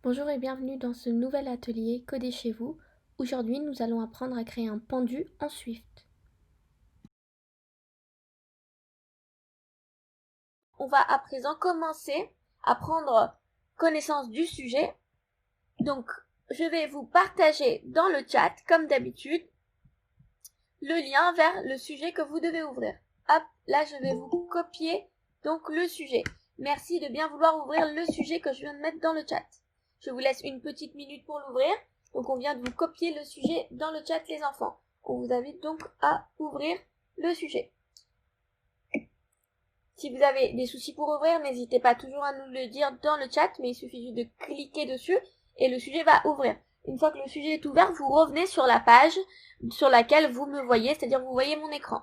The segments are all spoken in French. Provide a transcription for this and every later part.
Bonjour et bienvenue dans ce nouvel atelier Coder chez vous. Aujourd'hui, nous allons apprendre à créer un pendu en Swift. On va à présent commencer à prendre connaissance du sujet. Donc, je vais vous partager dans le chat, comme d'habitude, le lien vers le sujet que vous devez ouvrir. Hop, là, je vais vous copier donc le sujet. Merci de bien vouloir ouvrir le sujet que je viens de mettre dans le chat. Je vous laisse une petite minute pour l'ouvrir. Donc on vient de vous copier le sujet dans le chat les enfants. On vous invite donc à ouvrir le sujet. Si vous avez des soucis pour ouvrir, n'hésitez pas toujours à nous le dire dans le chat, mais il suffit juste de cliquer dessus et le sujet va ouvrir. Une fois que le sujet est ouvert, vous revenez sur la page sur laquelle vous me voyez, c'est-à-dire vous voyez mon écran.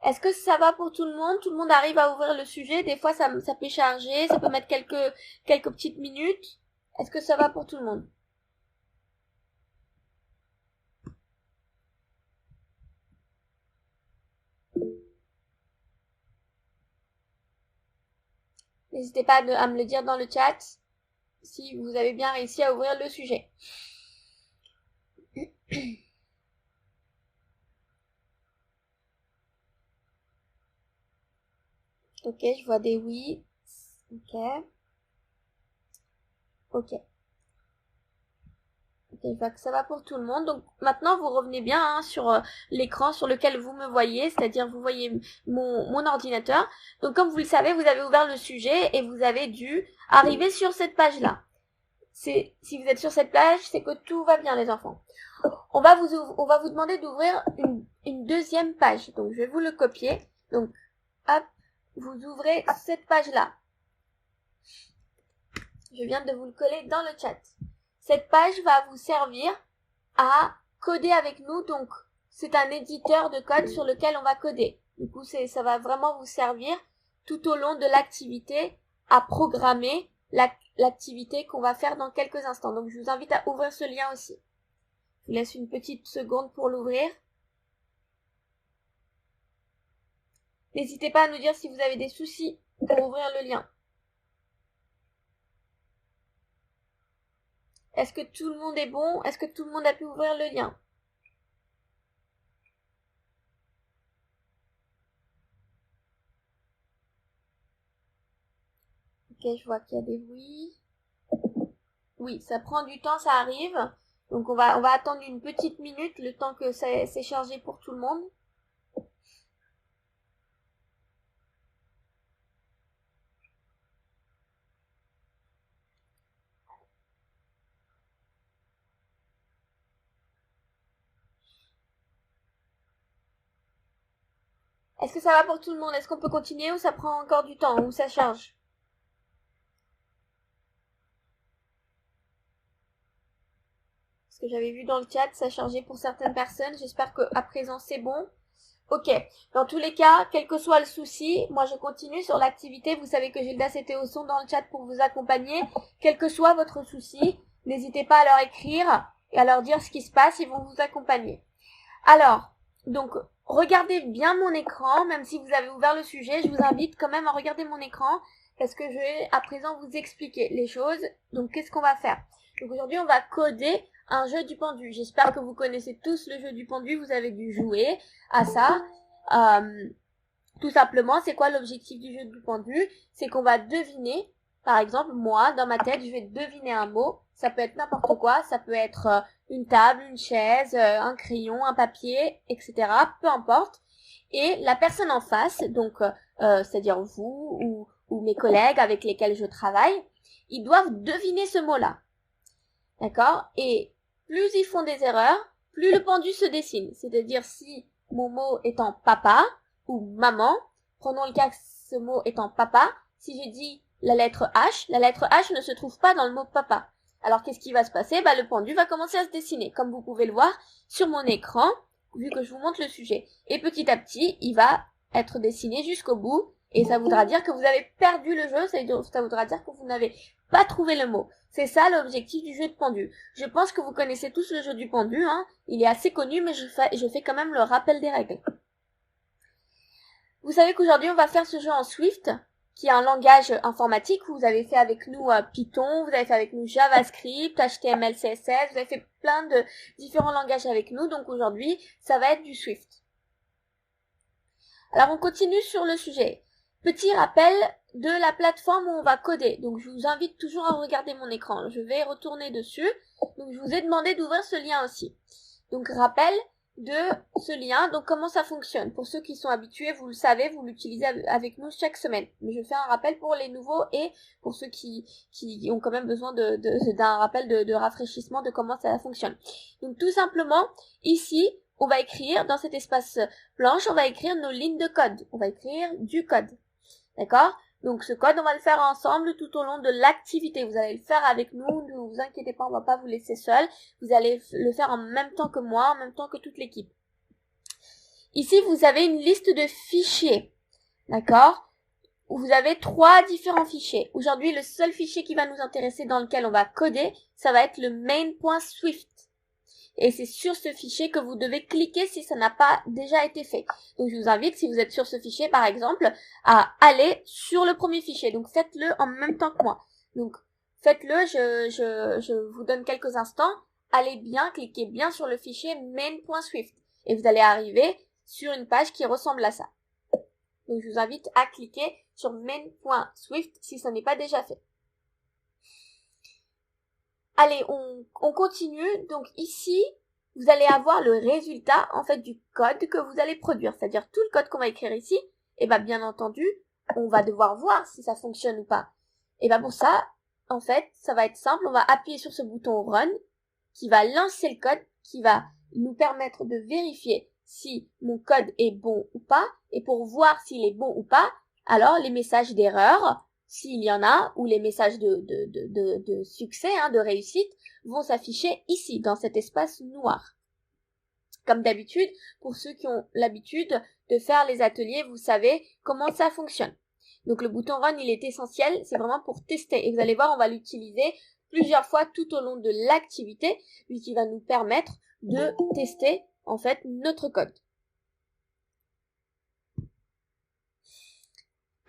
Est-ce que ça va pour tout le monde? Tout le monde arrive à ouvrir le sujet? Des fois, ça peut charger, ça peut mettre quelques petites minutes. Est-ce que ça va pour tout le monde? N'hésitez pas à me le dire dans le chat si vous avez bien réussi à ouvrir le sujet. Ok, je vois des oui. Ok. Ok. Ok, je vois que ça va pour tout le monde. Donc maintenant, vous revenez bien sur l'écran sur lequel vous me voyez, c'est-à-dire vous voyez mon ordinateur. Donc comme vous le savez, vous avez ouvert le sujet et vous avez dû arriver sur cette page-là. Si vous êtes sur cette page, c'est que tout va bien les enfants. On va vous demander d'ouvrir une deuxième page. Donc je vais vous le copier. Donc hop, vous ouvrez cette page-là. Je viens de vous le coller dans le chat. Cette page va vous servir à coder avec nous. Donc c'est un éditeur de code sur lequel on va coder. Du coup, ça va vraiment vous servir tout au long de l'activité à programmer l'activité qu'on va faire dans quelques instants. Donc je vous invite à ouvrir ce lien aussi. Je vous laisse une petite seconde pour l'ouvrir. N'hésitez pas à nous dire si vous avez des soucis pour ouvrir le lien. Est-ce que tout le monde est bon? Est-ce que tout le monde a pu ouvrir le lien? Ok, je vois qu'il y a des oui. Oui, ça prend du temps, ça arrive. Donc on va attendre une petite minute, le temps que c'est chargé pour tout le monde. Est-ce que ça va pour tout le monde? Est-ce qu'on peut continuer ou ça prend encore du temps ou ça charge? Parce que j'avais vu dans le chat, ça chargeait pour certaines personnes. J'espère qu'à présent c'est bon. Ok. Dans tous les cas, quel que soit le souci, moi je continue sur l'activité. Vous savez que Gildas était au son dans le chat pour vous accompagner. Quel que soit votre souci, n'hésitez pas à leur écrire et à leur dire ce qui se passe. Ils vont vous accompagner. Alors, donc, regardez bien mon écran. Même si vous avez ouvert le sujet, je vous invite quand même à regarder mon écran parce que je vais à présent vous expliquer les choses. Donc, qu'est-ce qu'on va faire? Donc, aujourd'hui, on va coder un jeu du pendu. J'espère que vous connaissez tous le jeu du pendu. Vous avez dû jouer à ça. Tout simplement, c'est quoi l'objectif du jeu du pendu? C'est qu'on va deviner, par exemple, moi, dans ma tête, je vais deviner un mot. Ça peut être n'importe quoi. Ça peut être une table, une chaise, un crayon, un papier, etc. Peu importe. Et la personne en face, donc c'est-à-dire vous ou mes collègues avec lesquels je travaille, ils doivent deviner ce mot-là. D'accord? Et plus ils font des erreurs, plus le pendu se dessine. C'est-à-dire si mon mot est en papa ou maman, prenons le cas que ce mot est en papa, si je dis la lettre H ne se trouve pas dans le mot papa. Alors qu'est-ce qui va se passer? Le pendu va commencer à se dessiner, comme vous pouvez le voir sur mon écran, vu que je vous montre le sujet. Et petit à petit, il va être dessiné jusqu'au bout, et ça voudra dire que vous avez perdu le jeu, ça voudra dire que vous n'avez pas trouvé le mot. C'est ça l'objectif du jeu de pendu. Je pense que vous connaissez tous le jeu du pendu, hein. Il est assez connu, mais je fais quand même le rappel des règles. Vous savez qu'aujourd'hui on va faire ce jeu en Swift, qui est un langage informatique. Vous avez fait avec nous Python, vous avez fait avec nous JavaScript, HTML, CSS, vous avez fait plein de différents langages avec nous. Donc aujourd'hui, ça va être du Swift. Alors on continue sur le sujet. Petit rappel de la plateforme où on va coder. Donc je vous invite toujours à regarder mon écran. Je vais retourner dessus. Donc je vous ai demandé d'ouvrir ce lien aussi. Donc rappel de ce lien. Donc comment ça fonctionne? Pour ceux qui sont habitués, vous le savez, vous l'utilisez avec nous chaque semaine. Mais je fais un rappel pour les nouveaux et pour ceux qui ont quand même besoin d'un rappel de rafraîchissement de comment ça fonctionne. Donc tout simplement, ici, on va écrire dans cet espace blanche, on va écrire nos lignes de code. On va écrire du code. D'accord? Donc ce code, on va le faire ensemble tout au long de l'activité. Vous allez le faire avec nous, ne vous inquiétez pas, on va pas vous laisser seul. Vous allez le faire en même temps que moi, en même temps que toute l'équipe. Ici, vous avez une liste de fichiers. D'accord? Vous avez 3 différents fichiers. Aujourd'hui, le seul fichier qui va nous intéresser dans lequel on va coder, ça va être le main.swift. Et c'est sur ce fichier que vous devez cliquer si ça n'a pas déjà été fait. Donc je vous invite, si vous êtes sur ce fichier par exemple, à aller sur le premier fichier. Donc faites-le en même temps que moi. Donc faites-le, je vous donne quelques instants. Allez bien, cliquez bien sur le fichier main.swift. Et vous allez arriver sur une page qui ressemble à ça. Donc je vous invite à cliquer sur main.swift si ça n'est pas déjà fait. Allez, on continue. Donc ici, vous allez avoir le résultat en fait du code que vous allez produire. C'est-à-dire tout le code qu'on va écrire ici, et bien entendu, on va devoir voir si ça fonctionne ou pas. Et pour ça, en fait, ça va être simple. On va appuyer sur ce bouton Run qui va lancer le code, qui va nous permettre de vérifier si mon code est bon ou pas. Et pour voir s'il est bon ou pas, alors les messages d'erreur, s'il y en a, ou les messages de succès, de réussite, vont s'afficher ici, dans cet espace noir. Comme d'habitude, pour ceux qui ont l'habitude de faire les ateliers, vous savez comment ça fonctionne. Donc le bouton Run, il est essentiel, c'est vraiment pour tester. Et vous allez voir, on va l'utiliser plusieurs fois tout au long de l'activité, lui qui va nous permettre de tester en fait notre code.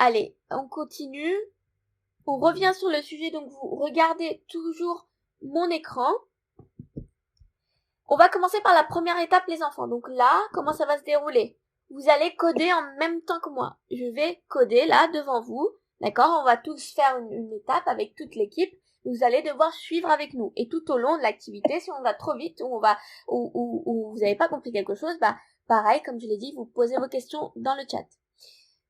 Allez, on continue. On revient sur le sujet, donc vous regardez toujours mon écran. On va commencer par la première étape, les enfants. Donc là, comment ça va se dérouler? Vous allez coder en même temps que moi. Je vais coder là, devant vous. D'accord? On va tous faire une étape avec toute l'équipe. Vous allez devoir suivre avec nous. Et tout au long de l'activité, si on va trop vite ou vous n'avez pas compris quelque chose, pareil, comme je l'ai dit, vous posez vos questions dans le chat.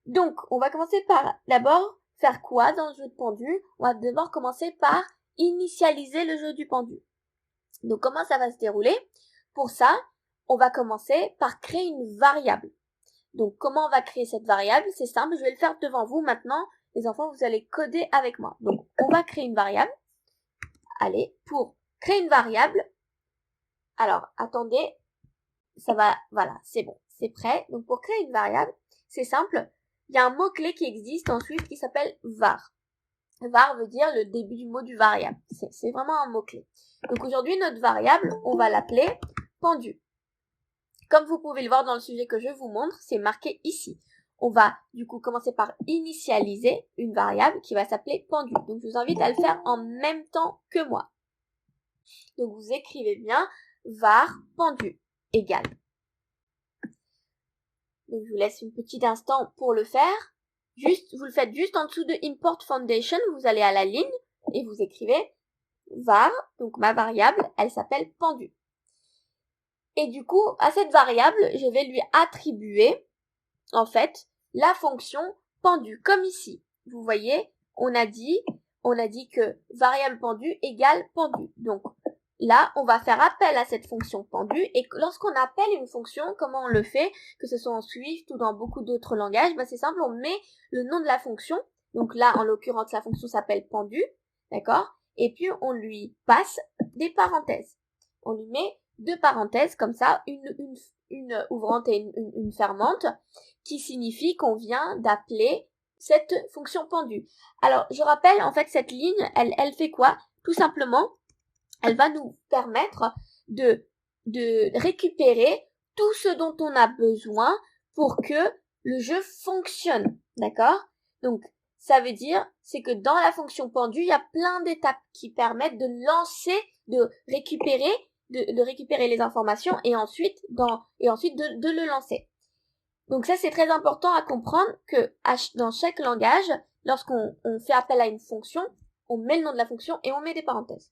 Donc, on va commencer par d'abord faire quoi dans le jeu de pendu? On va d'abord commencer par initialiser le jeu du pendu. Donc, comment ça va se dérouler? Pour ça, on va commencer par créer une variable. Donc, comment on va créer cette variable? C'est simple, je vais le faire devant vous maintenant. Les enfants, vous allez coder avec moi. Donc, on va créer une variable. Allez, pour créer une variable. Alors, attendez. Ça va, voilà, c'est bon, c'est prêt. Donc, pour créer une variable, c'est simple. Il y a un mot-clé qui existe en Swift qui s'appelle var. Var veut dire le début du mot du variable. C'est vraiment un mot-clé. Donc aujourd'hui, notre variable, on va l'appeler pendu. Comme vous pouvez le voir dans le sujet que je vous montre, c'est marqué ici. On va du coup commencer par initialiser une variable qui va s'appeler pendu. Donc je vous invite à le faire en même temps que moi. Donc vous écrivez bien var pendu égale. Donc je vous laisse un petit instant pour le faire. Vous le faites juste en dessous de import foundation, vous allez à la ligne et vous écrivez var, donc ma variable, elle s'appelle pendu. Et du coup, à cette variable, je vais lui attribuer, en fait, la fonction pendu, comme ici. Vous voyez, on a dit que variable pendu égale pendu. Donc, là, on va faire appel à cette fonction pendu et lorsqu'on appelle une fonction, comment on le fait, que ce soit en Swift ou dans beaucoup d'autres langages, c'est simple, on met le nom de la fonction. Donc là, en l'occurrence, la fonction s'appelle pendu, d'accord? Et puis, on lui passe des parenthèses. On lui met 2 parenthèses comme ça, une ouvrante et une fermante, qui signifie qu'on vient d'appeler cette fonction pendu. Alors, je rappelle, en fait, cette ligne, elle fait quoi? Tout simplement, elle va nous permettre de récupérer tout ce dont on a besoin pour que le jeu fonctionne, d'accord? Donc, ça veut dire, c'est que dans la fonction pendu, il y a plein d'étapes qui permettent de lancer, de récupérer les informations et ensuite de le lancer. Donc ça, c'est très important à comprendre que dans chaque langage, lorsqu'on fait appel à une fonction, on met le nom de la fonction et on met des parenthèses.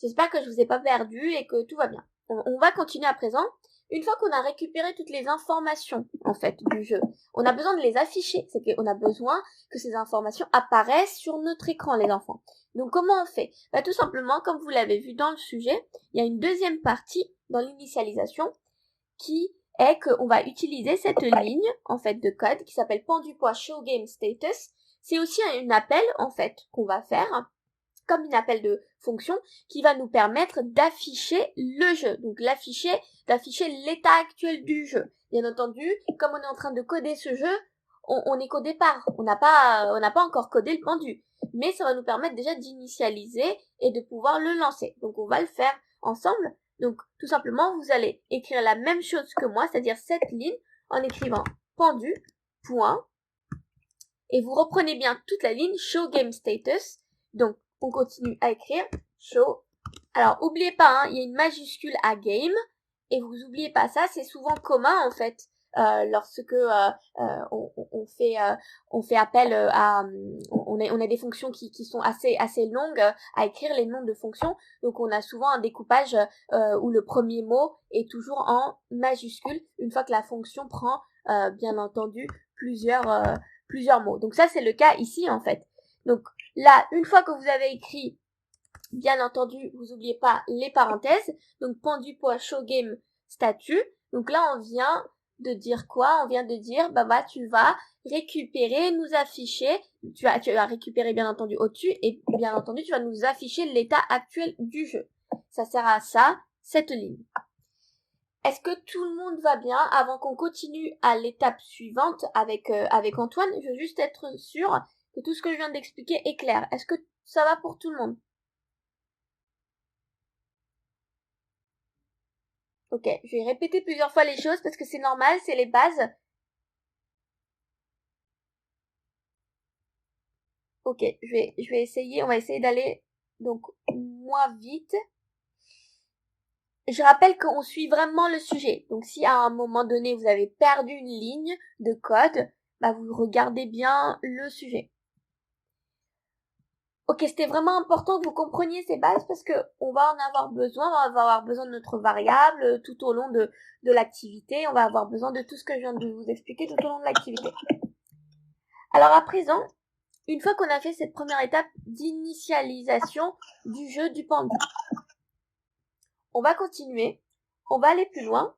J'espère que je vous ai pas perdu et que tout va bien. On va continuer à présent. Une fois qu'on a récupéré toutes les informations, en fait, du jeu, on a besoin de les afficher. C'est qu'on a besoin que ces informations apparaissent sur notre écran, les enfants. Donc, comment on fait? Tout simplement, comme vous l'avez vu dans le sujet, il y a une deuxième partie dans l'initialisation qui est qu'on va utiliser cette ligne, en fait, de code qui s'appelle pendu.showGameStatus. C'est aussi un appel, en fait, qu'on va faire comme une appel de fonction qui va nous permettre d'afficher le jeu. Donc d'afficher l'état actuel du jeu. Bien entendu, comme on est en train de coder ce jeu, on est qu'au départ. On n'a pas encore codé le pendu. Mais ça va nous permettre déjà d'initialiser et de pouvoir le lancer. Donc on va le faire ensemble. Donc tout simplement, vous allez écrire la même chose que moi, c'est-à-dire cette ligne en écrivant pendu, point. Et vous reprenez bien toute la ligne show game status. Donc on continue à écrire show. Alors, oubliez pas, il y a une majuscule à game. Et vous oubliez pas ça, c'est souvent commun, en fait, lorsque on fait appel à... On a des fonctions qui sont assez longues à écrire les noms de fonctions. Donc, on a souvent un découpage où le premier mot est toujours en majuscule, une fois que la fonction prend, bien entendu, plusieurs mots. Donc, ça, c'est le cas ici, en fait. Donc, là, une fois que vous avez écrit, bien entendu, vous n'oubliez pas les parenthèses. Donc, pendu.showGame statut. Donc là, on vient de dire quoi? On vient de dire, tu vas récupérer, nous afficher. Tu vas récupérer, bien entendu, au-dessus. Et bien entendu, tu vas nous afficher l'état actuel du jeu. Ça sert à ça, cette ligne. Est-ce que tout le monde va bien? Avant qu'on continue à l'étape suivante avec Antoine, je veux juste être sûre que tout ce que je viens d'expliquer est clair. Est-ce que ça va pour tout le monde? Ok, je vais répéter plusieurs fois les choses parce que c'est normal, c'est les bases. Ok, je vais essayer, on va essayer d'aller donc moins vite. Je rappelle qu'on suit vraiment le sujet. Donc si à un moment donné vous avez perdu une ligne de code, vous regardez bien le sujet. Ok, c'était vraiment important que vous compreniez ces bases parce que on va en avoir besoin. On va avoir besoin de notre variable tout au long de l'activité. On va avoir besoin de tout ce que je viens de vous expliquer tout au long de l'activité. Alors à présent, une fois qu'on a fait cette première étape d'initialisation du jeu du pendu, on va continuer, on va aller plus loin.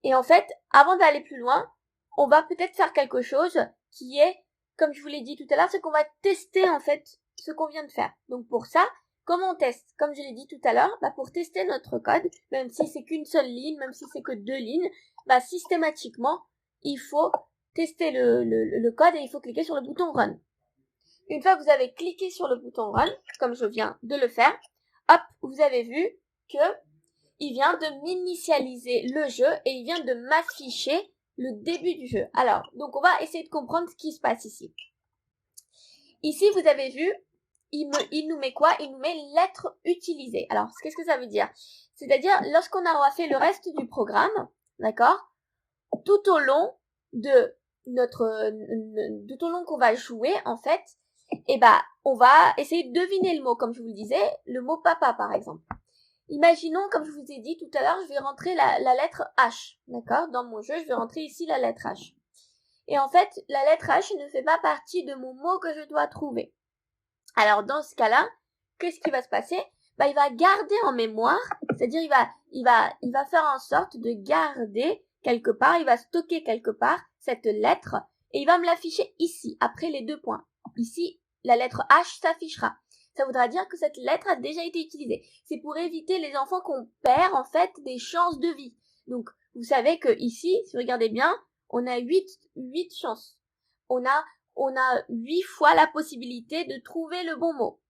Et en fait, avant d'aller plus loin, on va peut-être faire quelque chose qui est, comme je vous l'ai dit tout à l'heure, c'est qu'on va tester en fait ce qu'on vient de faire. Donc pour ça, comment on teste? Comme je l'ai dit tout à l'heure, pour tester notre code, même si c'est qu'une seule ligne, même si c'est que 2 lignes, systématiquement, il faut tester le code et il faut cliquer sur le bouton Run. Une fois que vous avez cliqué sur le bouton Run, comme je viens de le faire, hop, vous avez vu que il vient de m'initialiser le jeu et il vient de m'afficher le début du jeu. Alors, donc on va essayer de comprendre ce qui se passe ici. Ici, vous avez vu, il nous met quoi? Il nous met lettre utilisée. Alors, qu'est-ce que ça veut dire? C'est-à-dire, lorsqu'on aura fait le reste du programme, d'accord, tout au long de tout au long qu'on va jouer, en fait, on va essayer de deviner le mot, comme je vous le disais, le mot papa, par exemple. Imaginons, comme je vous ai dit tout à l'heure, je vais rentrer la lettre H, d'accord? Dans mon jeu, je vais rentrer ici la lettre H. Et en fait, la lettre H ne fait pas partie de mon mot que je dois trouver. Alors, dans ce cas-là, qu'est-ce qui va se passer? Il va garder en mémoire, c'est-à-dire il va faire en sorte de garder quelque part, il va stocker quelque part cette lettre et il va me l'afficher ici, après les 2 points. Ici, la lettre H s'affichera. Ça voudra dire que cette lettre a déjà été utilisée. C'est pour éviter les enfants qu'on perd, en fait, des chances de vie. Donc, vous savez que ici, si vous regardez bien, on a 8 chances. On a 8 fois la possibilité de trouver le bon mot.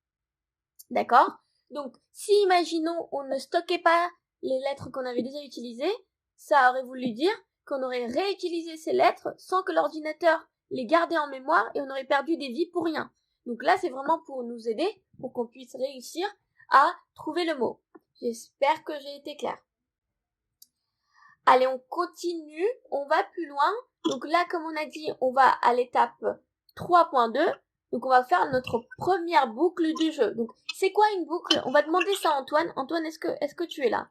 D'accord? Donc, si, imaginons, on ne stockait pas les lettres qu'on avait déjà utilisées, ça aurait voulu dire qu'on aurait réutilisé ces lettres sans que l'ordinateur les garder en mémoire et on aurait perdu des vies pour rien. Donc là, c'est vraiment pour nous aider, pour qu'on puisse réussir à trouver le mot. J'espère que j'ai été claire. Allez, on continue, on va plus loin. Donc là, comme on a dit, on va à l'étape 3.2. Donc on va faire notre première boucle du jeu. Donc c'est quoi une boucle? On va demander ça à Antoine. Antoine, est-ce que tu es là?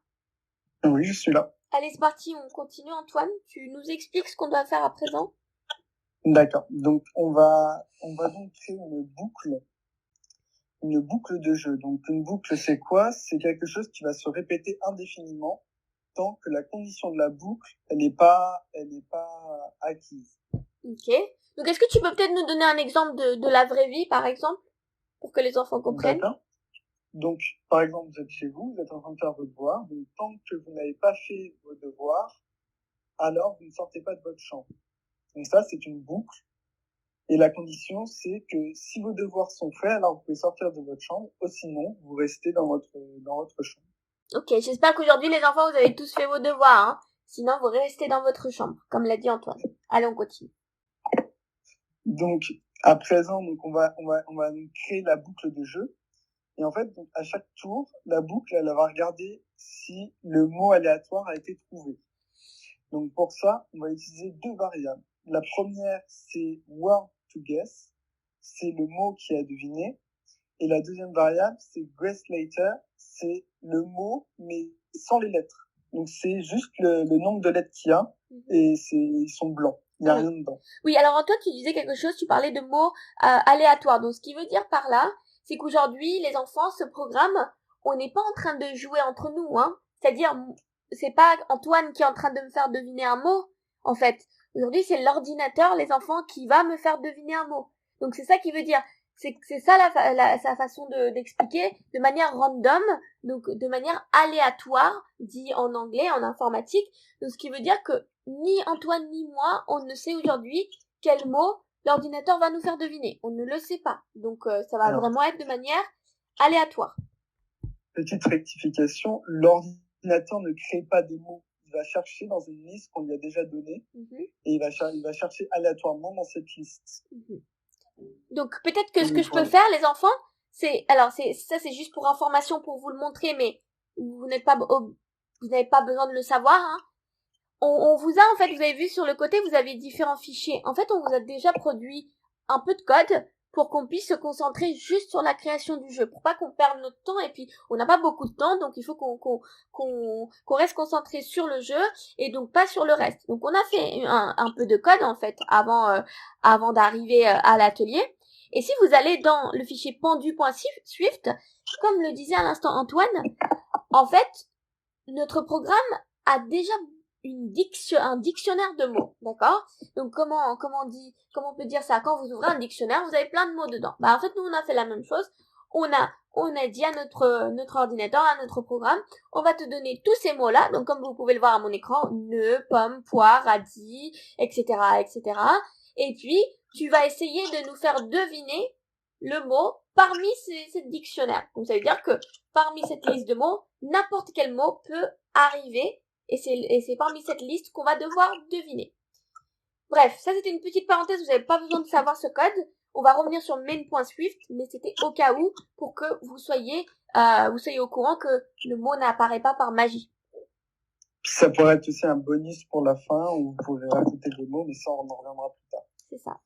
Oui, je suis là. Allez, c'est parti, on continue Antoine. Tu nous expliques ce qu'on doit faire à présent? D'accord. Donc on va donc créer une boucle de jeu. Donc une boucle, c'est quoi? C'est quelque chose qui va se répéter indéfiniment tant que la condition de la boucle, elle n'est pas acquise. Ok. Donc est-ce que tu peux peut-être nous donner un exemple de la vraie vie, par exemple, pour que les enfants comprennent? D'accord. Donc, par exemple, vous êtes chez vous, vous êtes en train de faire vos devoirs. Donc, tant que vous n'avez pas fait vos devoirs, alors vous ne sortez pas de votre chambre. Donc ça, c'est une boucle. Et la condition, c'est que si vos devoirs sont faits, alors vous pouvez sortir de votre chambre, ou sinon, vous restez dans votre chambre. Ok, j'espère qu'aujourd'hui, les enfants, vous avez tous fait vos devoirs, hein. Sinon, vous restez dans votre chambre, comme l'a dit Antoine. Allez, on continue. Donc, à présent, donc on va créer la boucle de jeu. Et en fait, donc, à chaque tour, la boucle, elle va regarder si le mot aléatoire a été trouvé. Donc, pour ça, on va utiliser deux variables. La première, c'est word to guess. C'est le mot qui a deviné. Et la deuxième variable, c'est guess later. C'est le mot, mais sans les lettres. Donc, c'est juste le nombre de lettres qu'il y a. Et ils sont blancs. Il n'y a rien dedans. Oui, alors Antoine, tu disais quelque chose, tu parlais de mots aléatoires. Donc, ce qui veut dire par là, c'est qu'aujourd'hui, les enfants, ce programme, on n'est pas en train de jouer entre nous, hein. C'est-à-dire, c'est pas Antoine qui est en train de me faire deviner un mot, en fait. Aujourd'hui, c'est l'ordinateur, les enfants, qui va me faire deviner un mot. Donc, c'est ça qui veut dire. C'est ça sa façon d'expliquer, de manière random, donc de manière aléatoire, dit en anglais, en informatique. Donc, ce qui veut dire que ni Antoine ni moi, on ne sait aujourd'hui quel mot l'ordinateur va nous faire deviner. On ne le sait pas. Donc ça va vraiment être de manière aléatoire. Petite rectification, l'ordinateur ne crée pas des mots. Il va chercher dans une liste qu'on lui a déjà donnée et il va chercher aléatoirement dans cette liste. Donc peut-être que ce que je peux faire, les enfants, c'est juste pour information, pour vous le montrer, mais vous n'avez pas besoin de le savoir, hein. On vous a, en fait, vous avez vu sur le côté, vous avez différents fichiers. En fait, on vous a déjà produit un peu de code pour qu'on puisse se concentrer juste sur la création du jeu, pour pas qu'on perde notre temps. Et puis, on n'a pas beaucoup de temps, donc il faut qu'on reste concentré sur le jeu et donc pas sur le reste. Donc, on a fait un peu de code, en fait, avant d'arriver à l'atelier. Et si vous allez dans le fichier pendu.swift, comme le disait à l'instant Antoine, en fait, notre programme a déjà un dictionnaire de mots, d'accord? Donc comment on peut dire ça? Quand vous ouvrez un dictionnaire, vous avez plein de mots dedans. Bah en fait nous on a fait la même chose. On a dit à notre ordinateur, à notre programme, on va te donner tous ces mots-là. Donc comme vous pouvez le voir à mon écran, nœud, pomme, poire, radis, etc., etc. Et puis tu vas essayer de nous faire deviner le mot parmi ces dictionnaires. Donc ça veut dire que parmi cette liste de mots, n'importe quel mot peut arriver et c'est parmi cette liste qu'on va devoir deviner. Bref, ça c'était une petite parenthèse, vous n'avez pas besoin de savoir ce code. On va revenir sur main.swift, mais c'était au cas où pour que vous soyez au courant que le mot n'apparaît pas par magie. Ça pourrait être aussi un bonus pour la fin où vous pourrez rajouter des mots, mais ça on en reviendra plus tard. C'est ça.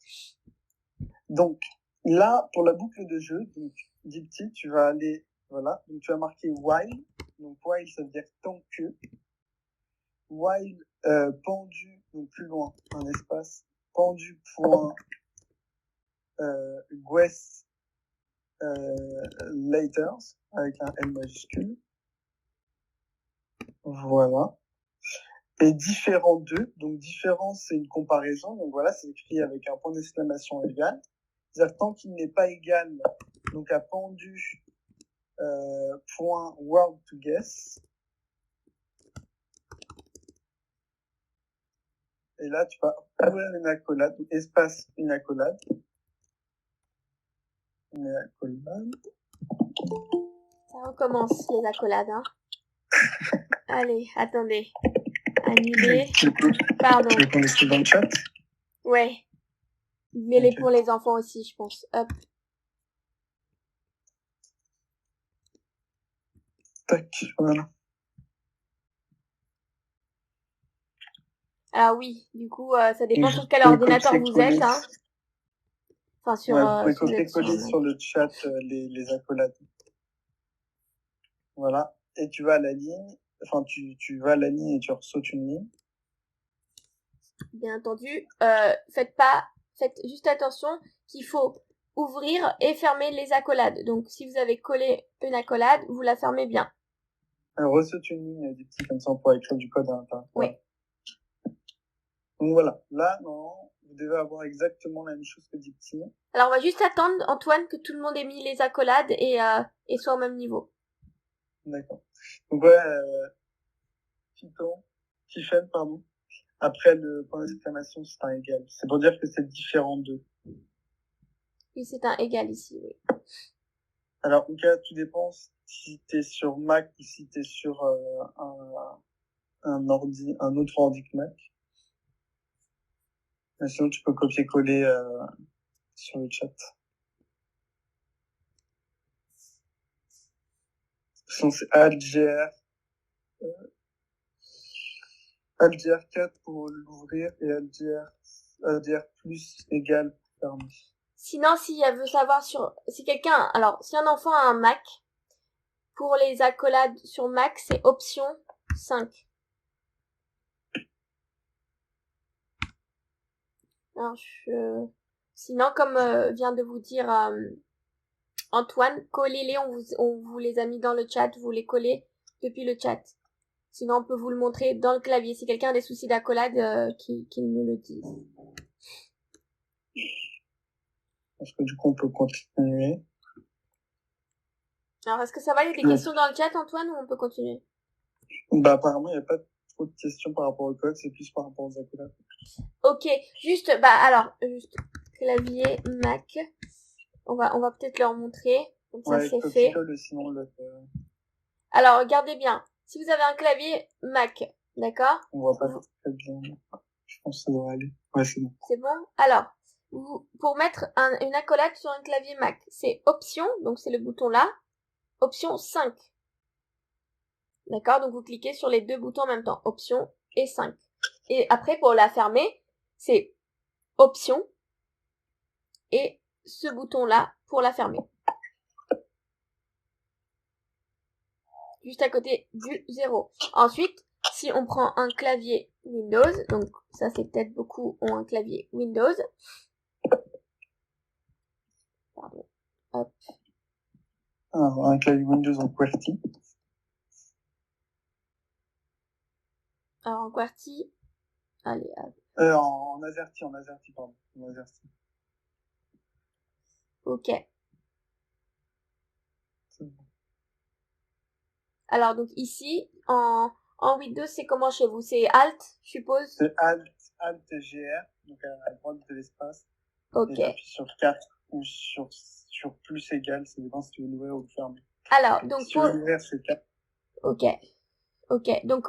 Donc là, pour la boucle de jeu, donc Dipty, tu vas aller, voilà, donc tu vas marquer while. Donc while, ça veut dire tant que. While pendu, donc plus loin, un espace, pendu point guess laters avec un L majuscule. Voilà. Et différent d'eux, donc différent c'est une comparaison, donc voilà, c'est écrit avec un point d'exclamation égal. C'est-à-dire tant qu'il n'est pas égal, donc à pendu point word to guess. Et là, tu vas ouvrir une accolade, donc espace une accolade. Une accolade. Ça recommence les accolades, hein. Allez, attendez. Annuler. Pardon. Tu veux qu'on l'écrive dans le chat? Ouais. Mais Ok. pour les enfants aussi, je pense. Hop. Tac, voilà. Alors oui, du coup, ça dépend Donc, sur vous quel pouvez ordinateur vous êtes, copier-coller. hein. Enfin, Ouais, vous pouvez si vous êtes sur un copier-coller Mac. sur le chat les accolades. Voilà. Et tu vas à la ligne. Enfin, tu vas à la ligne et tu ressautes une ligne. Bien entendu, faites juste attention qu'il faut ouvrir et fermer les accolades. Donc, si vous avez collé une accolade, vous la fermez bien. Ressaute une ligne des petits comme ça on pourra écrire du code à l'intérieur. Oui. Donc voilà. Là, non, vous devez avoir exactement la même chose que Dipty. Alors, on va juste attendre, Antoine, que tout le monde ait mis les accolades et soit au même niveau. D'accord. Donc ouais, Tiffen, pardon. Après le point d'exclamation, c'est un égal. C'est pour dire que c'est différent d'eux. Et c'est un égal ici, oui. Alors, en cas, tout dépend si t'es sur Mac ou si t'es sur un autre ordi que Mac. Mais sinon, tu peux copier-coller sur le chat. Sinon, c'est ALGR. ALGR 4 pour l'ouvrir et ALGR plus égal pour fermer. Sinon, si elle veut savoir si un enfant a un Mac, pour les accolades sur Mac, c'est option 5. Alors, sinon, comme vient de vous dire Antoine, collez-les, on vous les a mis dans le chat, vous les collez depuis le chat. Sinon, on peut vous le montrer dans le clavier. Si quelqu'un a des soucis d'accolade, qu'il nous le dise. Parce que du coup, on peut continuer. Alors, est-ce que ça va? Il y a des questions dans le chat, Antoine, ou on peut continuer? Bah, apparemment, il n'y a pas trop de questions par rapport au code, c'est plus par rapport aux accolades. Ok, juste clavier Mac. On va peut-être leur montrer. Comme ça, Ouais, c'est fait. copie-colle, sinon Alors, regardez bien. Si vous avez un clavier Mac, d'accord? on voit pas très bien. Je pense que ça devrait aller. Ouais, c'est bon. C'est bon? Alors, pour mettre une accolade sur un clavier Mac, c'est option, donc c'est le bouton là, option 5. D'accord? Donc vous cliquez sur les deux boutons en même temps, option et 5. Et après, pour la fermer, c'est option et ce bouton là pour la fermer. Juste à côté du 0. Ensuite, si on prend un clavier Windows, donc ça c'est peut-être beaucoup ont un clavier Windows. Pardon. Hop. Un clavier Windows en QWERTY. Alors en QWERTY, allez, hop. En AZERTY, pardon. En AZERTY. Ok. Alors donc ici, en Windows, c'est comment chez vous? C'est Alt, je suppose? C'est Alt GR, donc à droite de l'espace. Ok. Et j'appuie sur 4 ou sur plus égal, ça dépend si tu veux l'ouvrir ou le fermer. Alors, donc si tu veux l'ouvrir, c'est 4. Ok. Ok. Donc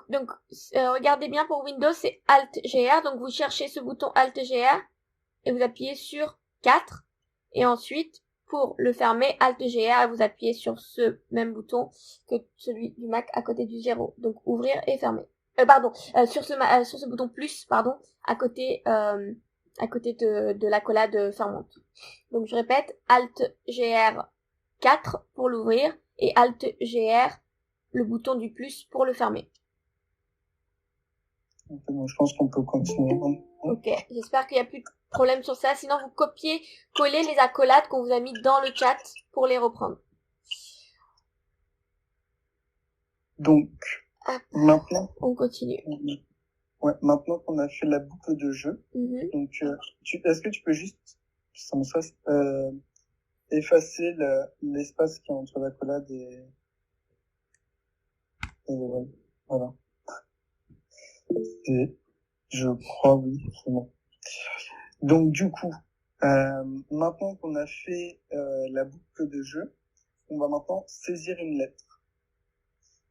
regardez bien pour Windows, c'est Alt GR. Donc vous cherchez ce bouton Alt GR et vous appuyez sur 4. Et ensuite, pour le fermer, Alt GR et vous appuyez sur ce même bouton que celui du Mac à côté du 0. Donc ouvrir et fermer. Sur ce bouton plus, pardon, à côté de l'accolade fermante. Donc je répète, Alt GR 4 pour l'ouvrir et Alt GR le bouton du plus pour le fermer. Donc, je pense qu'on peut continuer. Ok, j'espère qu'il n'y a plus de problème sur ça. Sinon, vous copiez, collez les accolades qu'on vous a mis dans le chat pour les reprendre. Donc, maintenant, on continue. Ouais, maintenant qu'on a fait la boucle de jeu, donc est-ce que tu peux juste, sans stress, effacer l'espace qui est entre l'accolade et ouais, voilà. Et je crois, oui, c'est bon. Donc du coup, maintenant qu'on a fait la boucle de jeu, on va maintenant saisir une lettre.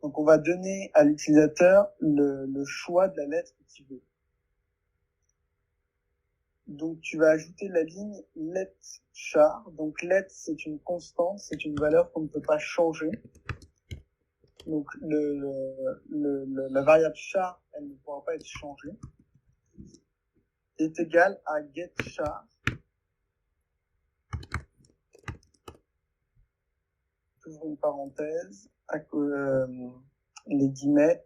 Donc on va donner à l'utilisateur le choix de la lettre qu'il veut. Donc, tu vas ajouter la ligne let char. Donc, let, c'est une constante, c'est une valeur qu'on ne peut pas changer. Donc, la variable char, elle ne pourra pas être changée. Est égal à get char. J'ouvre une parenthèse. Les guillemets.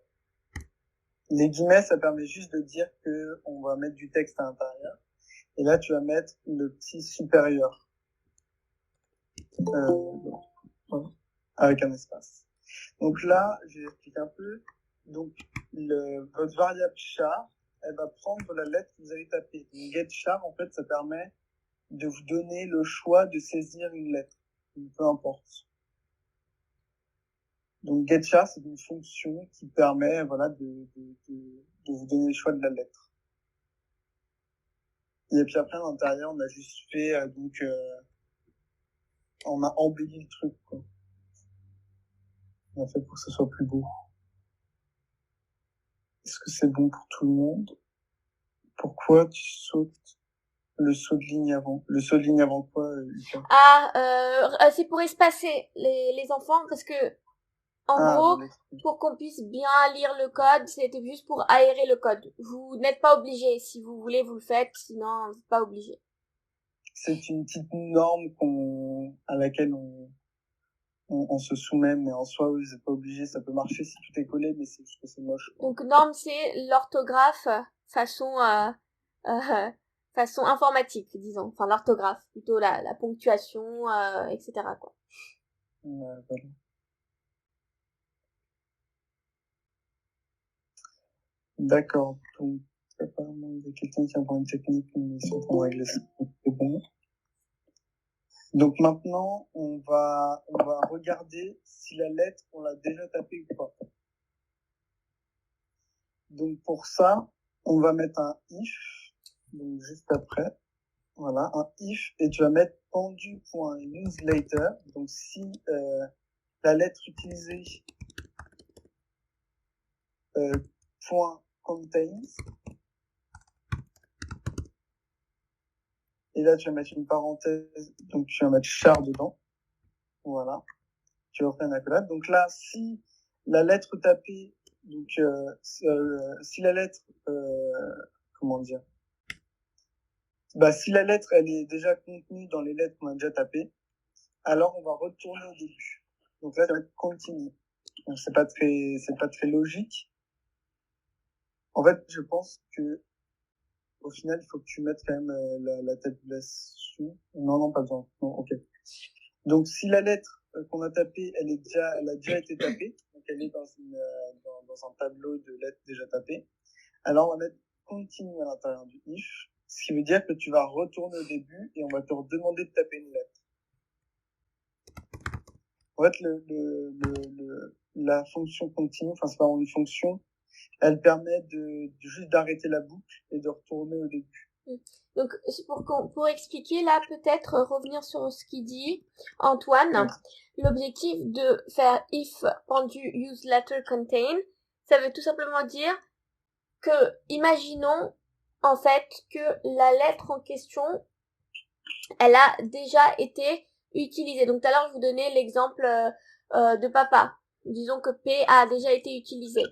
Les guillemets, ça permet juste de dire que on va mettre du texte à l'intérieur. Et là, tu vas mettre le petit supérieur. Avec un espace. Donc là, je vais expliquer un peu. Donc, votre variable char, elle va prendre la lettre que vous avez tapée. Donc, get char, en fait, ça permet de vous donner le choix de saisir une lettre. Peu importe. Donc, get char, c'est une fonction qui permet, voilà, de vous donner le choix de la lettre. Et puis après, à l'intérieur, on a juste fait, on a embelli le truc, quoi. On a fait pour que ce soit plus beau. Est-ce que c'est bon pour tout le monde? Pourquoi tu sautes le saut de ligne avant? Le saut de ligne avant quoi, Lucas? C'est pour espacer les enfants parce que, en gros, pour qu'on puisse bien lire le code, c'était juste pour aérer le code. Vous n'êtes pas obligé. Si vous voulez, vous le faites. Sinon, vous n'êtes pas obligé. C'est une petite norme à laquelle on se soumet, mais en soi, vous n'êtes pas obligé. Ça peut marcher si tout est collé, mais c'est juste que c'est moche. Donc, norme, c'est l'orthographe façon informatique, disons. Enfin, l'orthographe, plutôt la ponctuation, etc., quoi. Voilà. D'accord. Donc, apparemment, il y a quelqu'un qui a un problème technique, mais ils sont en train de régler ça. C'est bon. Donc maintenant, on va regarder si la lettre, on l'a déjà tapée ou pas. Donc pour ça, on va mettre un if, donc juste après. Voilà, un if, et tu vas mettre pendu.useLater. Donc si la lettre utilisée point contains, et là tu vas mettre une parenthèse, donc tu vas mettre char dedans. Voilà, tu vas faire une accolade. Donc là, si la lettre tapée, donc si la lettre, comment dire, si la lettre elle est déjà contenue dans les lettres qu'on a déjà tapées, alors on va retourner au début. Donc là, ça va être continue. Donc c'est pas très logique. En fait, je pense que au final, il faut que tu mettes quand même la tabulation. Non, pas besoin. Non, ok. Donc si la lettre qu'on a tapée, elle a déjà été tapée, donc elle est dans un tableau de lettres déjà tapées, alors on va mettre continue à l'intérieur du if, ce qui veut dire que tu vas retourner au début et on va te redemander de taper une lettre. En fait, la fonction continue, enfin c'est pas vraiment une fonction, elle permet de juste d'arrêter la boucle et de retourner au début. Donc, pour expliquer là, peut-être revenir sur ce qu'il dit Antoine, oui. L'objectif de faire if pendu use letter contain, ça veut tout simplement dire que, imaginons en fait que la lettre en question, elle a déjà été utilisée. Donc tout à l'heure, je vous donnais l'exemple de papa. Disons que P a déjà été utilisé.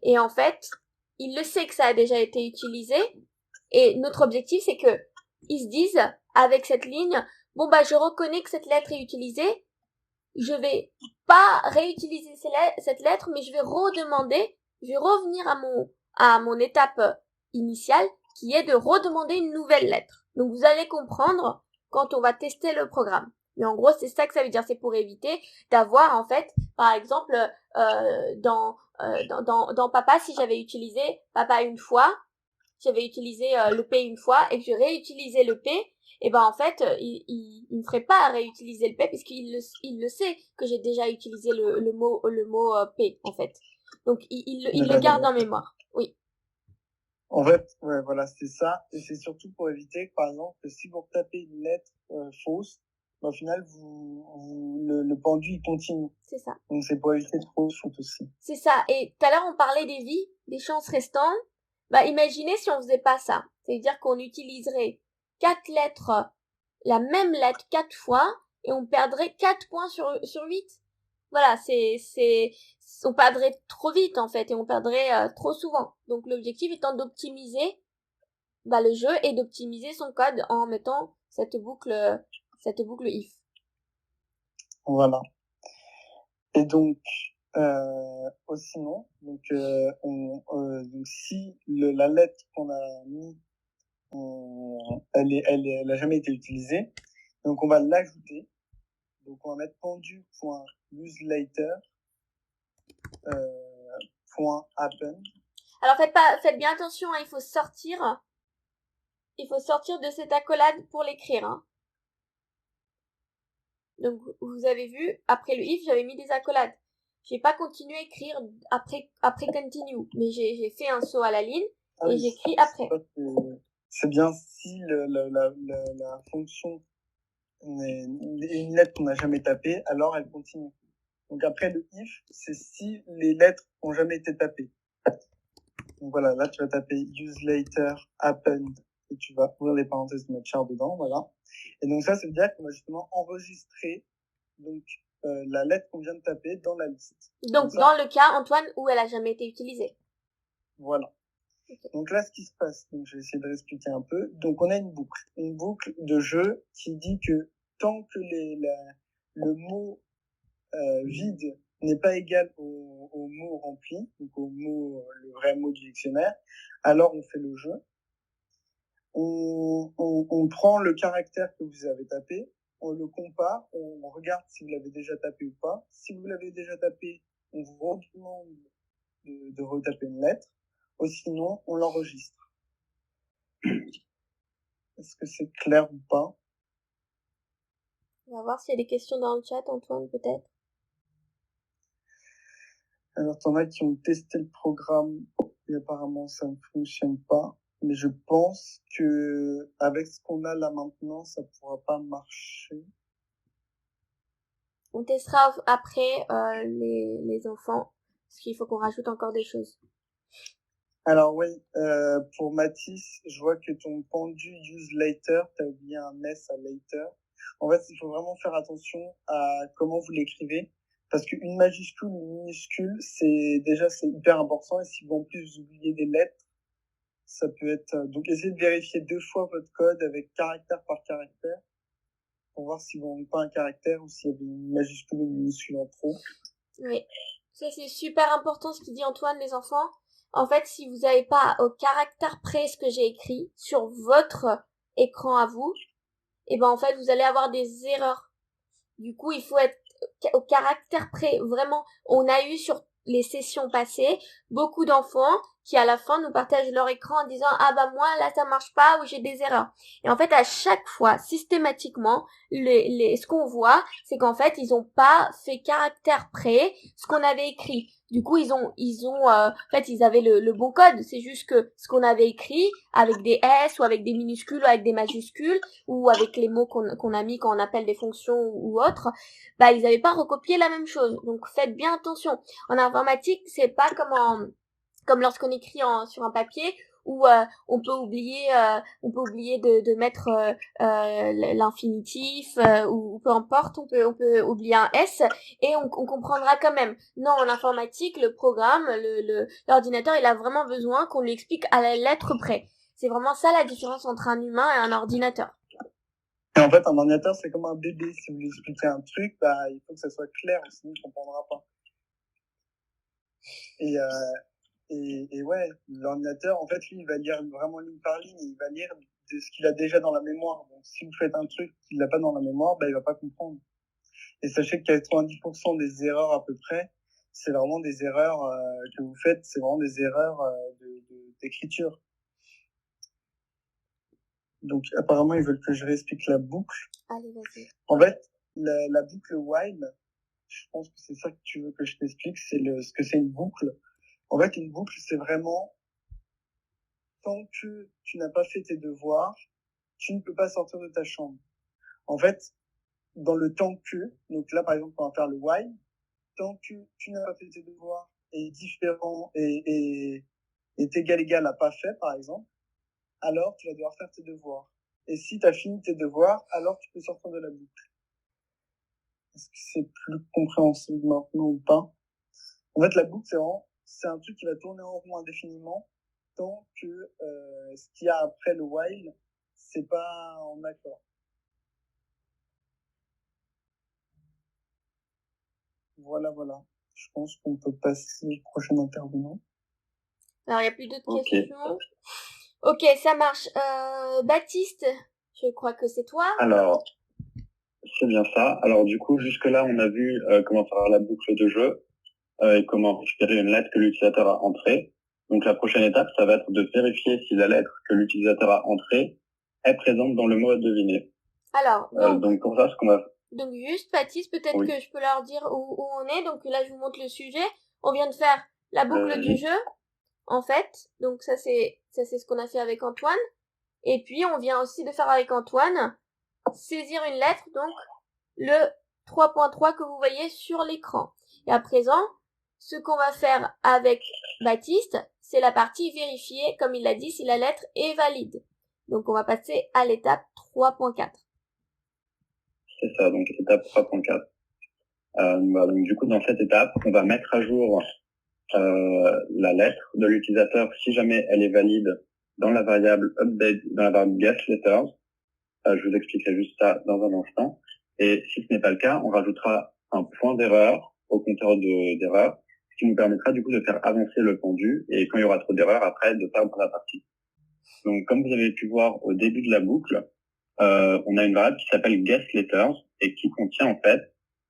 Et en fait, il le sait que ça a déjà été utilisé. Et notre objectif, c'est que ils se disent, avec cette ligne, bon je reconnais que cette lettre est utilisée, je vais pas réutiliser cette lettre, mais je vais revenir à mon étape initiale, qui est de redemander une nouvelle lettre. Donc vous allez comprendre quand on va tester le programme. Mais en gros, c'est ça que ça veut dire, c'est pour éviter d'avoir en fait, par exemple, dans papa, si j'avais utilisé papa une fois, j'avais utilisé le P une fois et que je réutilisais le P, et en fait, il ne ferait pas à réutiliser le P puisqu'il le sait que j'ai déjà utilisé le mot P en fait. Donc il le garde en mémoire. Oui. En fait, ouais, voilà, c'est ça. Et c'est surtout pour éviter, par exemple, que si vous retapez une lettre fausse, au final, le pendu, il continue. C'est ça. Donc c'est pour éviter trop de fautes aussi. C'est ça. Et tout à l'heure, on parlait des chances restantes. Imaginez si on faisait pas ça. C'est-à-dire qu'on utiliserait 4 lettres, la même lettre 4 fois, et on perdrait 4 points sur 8. Voilà, on perdrait trop vite, en fait, et on perdrait trop souvent. Donc, l'objectif étant d'optimiser, le jeu et d'optimiser son code en mettant cette boucle if. Voilà. Et donc, sinon, donc, donc si la lettre qu'on a mis, elle a jamais été utilisée, donc on va l'ajouter. Donc on va mettre pendu.useLater .append. Alors faites bien attention, hein, il faut sortir de cette accolade pour l'écrire. Hein. Donc vous avez vu, après le if, j'avais mis des accolades. J'ai pas continué à écrire après continue, mais j'ai fait un saut à la ligne et j'écris après. C'est bien si la fonction est une lettre qu'on n'a jamais tapée, alors elle continue. Donc après le if, c'est si les lettres ont jamais été tapées. Donc voilà, là tu vas taper useLater append et tu vas ouvrir les parenthèses de mettre char dedans, voilà. Et donc ça veut dire qu'on va justement enregistrer donc la lettre qu'on vient de taper dans la liste. Donc dans le cas, Antoine, où elle a jamais été utilisée. Voilà. Okay. Donc là, ce qui se passe, donc je vais essayer de réexpliquer un peu. Donc on a une boucle de jeu qui dit que tant que le mot vide n'est pas égal au mot rempli, donc le vrai mot du dictionnaire, alors on fait le jeu. On prend le caractère que vous avez tapé, on le compare, on regarde si vous l'avez déjà tapé ou pas. Si vous l'avez déjà tapé, on vous redemande de retaper une lettre. Ou sinon, on l'enregistre. Est-ce que c'est clair ou pas? On va voir s'il y a des questions dans le chat, Antoine, peut-être. Alors, t'en as qui ont testé le programme et apparemment ça ne fonctionne pas. Mais je pense que avec ce qu'on a là maintenant, ça pourra pas marcher. On testera après les enfants, parce qu'il faut qu'on rajoute encore des choses. Alors oui, pour Mathis, je vois que ton pendu use later, t'as oublié un S à later. En fait, il faut vraiment faire attention à comment vous l'écrivez, parce qu'une majuscule ou une minuscule, c'est hyper important, et si vous en plus vous oubliez des lettres, ça peut être... Donc essayez de vérifier 2 fois votre code avec caractère par caractère, pour voir si vous n'avez pas un caractère ou s'il y avait une majuscule ou une minuscule en trop. Oui, ça c'est super important ce qu'il dit Antoine, les enfants. En fait, si vous n'avez pas au caractère près ce que j'ai écrit sur votre écran à vous, et ben en fait vous allez avoir des erreurs. Du coup, il faut être au caractère près. Vraiment, on a eu sur les sessions passées beaucoup d'enfants qui à la fin nous partagent leur écran en disant ah bah moi là ça marche pas ou j'ai des erreurs. Et en fait à chaque fois systématiquement ce qu'on voit c'est qu'en fait ils ont pas fait caractère près ce qu'on avait écrit. Du coup ils ont en fait ils avaient le bon code, c'est juste que ce qu'on avait écrit avec des S ou avec des minuscules ou avec des majuscules ou avec les mots qu'on a mis quand on appelle des fonctions ou autres, bah ils avaient pas recopié la même chose. Donc faites bien attention. En informatique, c'est pas comme lorsqu'on écrit sur un papier où on peut oublier de mettre l'infinitif ou peu importe, on peut oublier un S et on comprendra quand même. Non, en informatique, le programme, l'ordinateur, il a vraiment besoin qu'on lui explique à la lettre près. C'est vraiment ça la différence entre un humain et un ordinateur. Et en fait, un ordinateur, c'est comme un bébé. Si vous lui expliquez un truc, bah, il faut que ça soit clair, sinon il ne comprendra pas. Et ouais, l'ordinateur, en fait, lui, il va lire vraiment ligne par ligne, il va lire de ce qu'il a déjà dans la mémoire. Donc, si vous faites un truc qu'il n'a pas dans la mémoire, bah, il va pas comprendre. Et sachez que 90% des erreurs à peu près, c'est vraiment des erreurs que vous faites, c'est vraiment des erreurs d'écriture. Donc, apparemment, ils veulent que je réexplique la boucle. Allez, vas-y. En fait, la boucle while, je pense que c'est ça que tu veux que je t'explique, c'est ce que c'est une boucle. En fait, une boucle, c'est vraiment tant que tu n'as pas fait tes devoirs, tu ne peux pas sortir de ta chambre. En fait, dans le tant que, donc là, par exemple, on va faire le while, tant que tu n'as pas fait tes devoirs est différent et est égal à pas fait, par exemple, alors tu vas devoir faire tes devoirs. Et si tu as fini tes devoirs, alors tu peux sortir de la boucle. Est-ce que c'est plus compréhensible maintenant ou pas? En fait, la boucle, c'est un truc qui va tourner en rond indéfiniment tant que ce qu'il y a après le while, c'est pas en accord. Voilà. Je pense qu'on peut passer au prochain intervenant. Alors, il n'y a plus d'autres questions. Ok, ça marche. Baptiste, je crois que c'est toi. Alors, c'est bien ça. Alors, du coup, jusque-là, on a vu comment faire la boucle de jeu et comment récupérer une lettre que l'utilisateur a entrée. Donc, la prochaine étape, ça va être de vérifier si la lettre que l'utilisateur a entrée est présente dans le mot à deviner. Alors, donc pour ça, ce qu'on va... Donc, juste, Baptiste, peut-être que je peux leur dire où on est. Donc, là, je vous montre le sujet. On vient de faire la boucle du jeu, en fait. Donc, ça, c'est ce qu'on a fait avec Antoine. Et puis, on vient aussi de faire avec Antoine saisir une lettre, donc le 3.3 que vous voyez sur l'écran. Et à présent, ce qu'on va faire avec Baptiste, c'est la partie vérifier, comme il l'a dit, si la lettre est valide. Donc, on va passer à l'étape 3.4. C'est ça, donc étape 3.4. Donc du coup, dans cette étape, on va mettre à jour la lettre de l'utilisateur si jamais elle est valide dans la variable update, dans la variable guessLetters. Je vous expliquerai juste ça dans un instant. Et si ce n'est pas le cas, on rajoutera un point d'erreur au compteur d'erreur, ce qui nous permettra du coup de faire avancer le pendu et quand il y aura trop d'erreurs, après, de perdre la partie. Donc comme vous avez pu voir au début de la boucle, on a une variable qui s'appelle guessLetters et qui contient en fait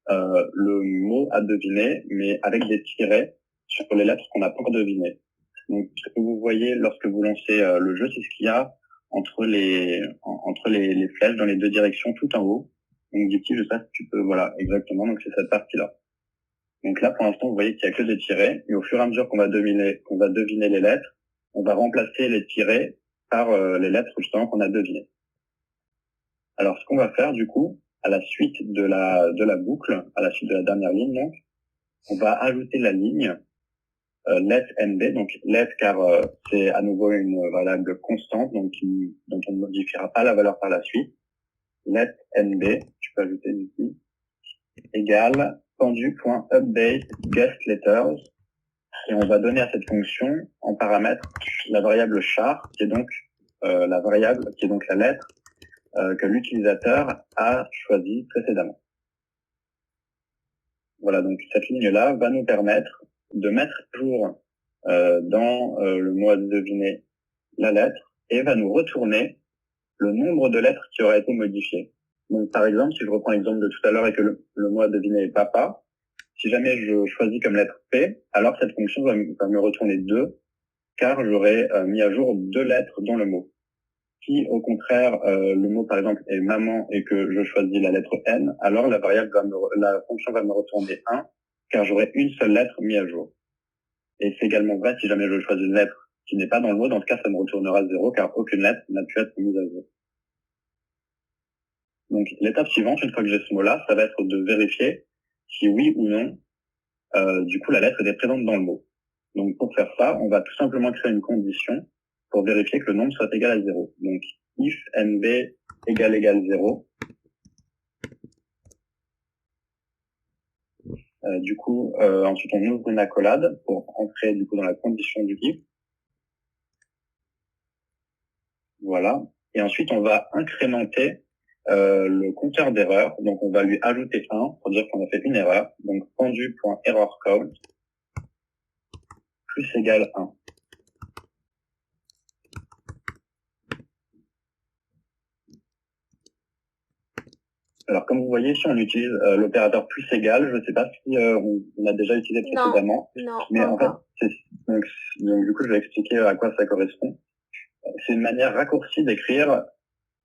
le mot à deviner, mais avec des tirets sur les lettres qu'on n'a pas encore devinées. Donc, ce que vous voyez lorsque vous lancez le jeu, c'est ce qu'il y a entre les flèches dans les deux directions tout en haut. Donc, Dipti, je sais pas si tu peux, voilà, exactement. Donc, c'est cette partie-là. Donc là, pour l'instant, vous voyez qu'il y a que des tirets. Et au fur et à mesure qu'on va deviner les lettres, on va remplacer les tirets par les lettres justement qu'on a devinées. Alors, ce qu'on va faire, du coup, à la suite de la boucle, à la suite de la dernière ligne, donc, on va ajouter la ligne let NB, donc let car c'est à nouveau une variable constante, donc dont on ne modifiera pas la valeur par la suite. Let NB, tu peux ajouter ici, égale pendu.update guessLetters, et on va donner à cette fonction en paramètre la variable char, qui est donc la variable, qui est donc la lettre que l'utilisateur a choisi précédemment. Voilà, donc cette ligne-là va nous permettre de mettre à jour dans le mot à deviner la lettre et va nous retourner le nombre de lettres qui auraient été modifiées. Donc par exemple, si je reprends l'exemple de tout à l'heure et que le mot à deviner est papa, si jamais je choisis comme lettre P, alors cette fonction va me retourner 2, car j'aurai mis à jour 2 lettres dans le mot. Si au contraire le mot par exemple est maman et que je choisis la lettre N, alors la fonction va me retourner 1, car j'aurai une seule lettre mise à jour. Et c'est également vrai si jamais je choisis une lettre qui n'est pas dans le mot, dans ce cas ça me retournera 0, car aucune lettre n'a pu être mise à jour. Donc l'étape suivante, une fois que j'ai ce mot-là, ça va être de vérifier si oui ou non du coup la lettre était présente dans le mot. Donc pour faire ça, on va tout simplement créer une condition pour vérifier que le nombre soit égal à 0. Donc if nb égale 0, ensuite on ouvre une accolade pour entrer du coup dans la condition du if. Voilà. Et ensuite on va incrémenter le compteur d'erreur. Donc on va lui ajouter 1 pour dire qu'on a fait une erreur. Donc pendu.errorCount plus égale 1. Alors, comme vous voyez, si on utilise l'opérateur plus égal, je ne sais pas si on a déjà utilisé précédemment. Non, mais en fait, donc, du coup, je vais expliquer à quoi ça correspond. C'est une manière raccourcie d'écrire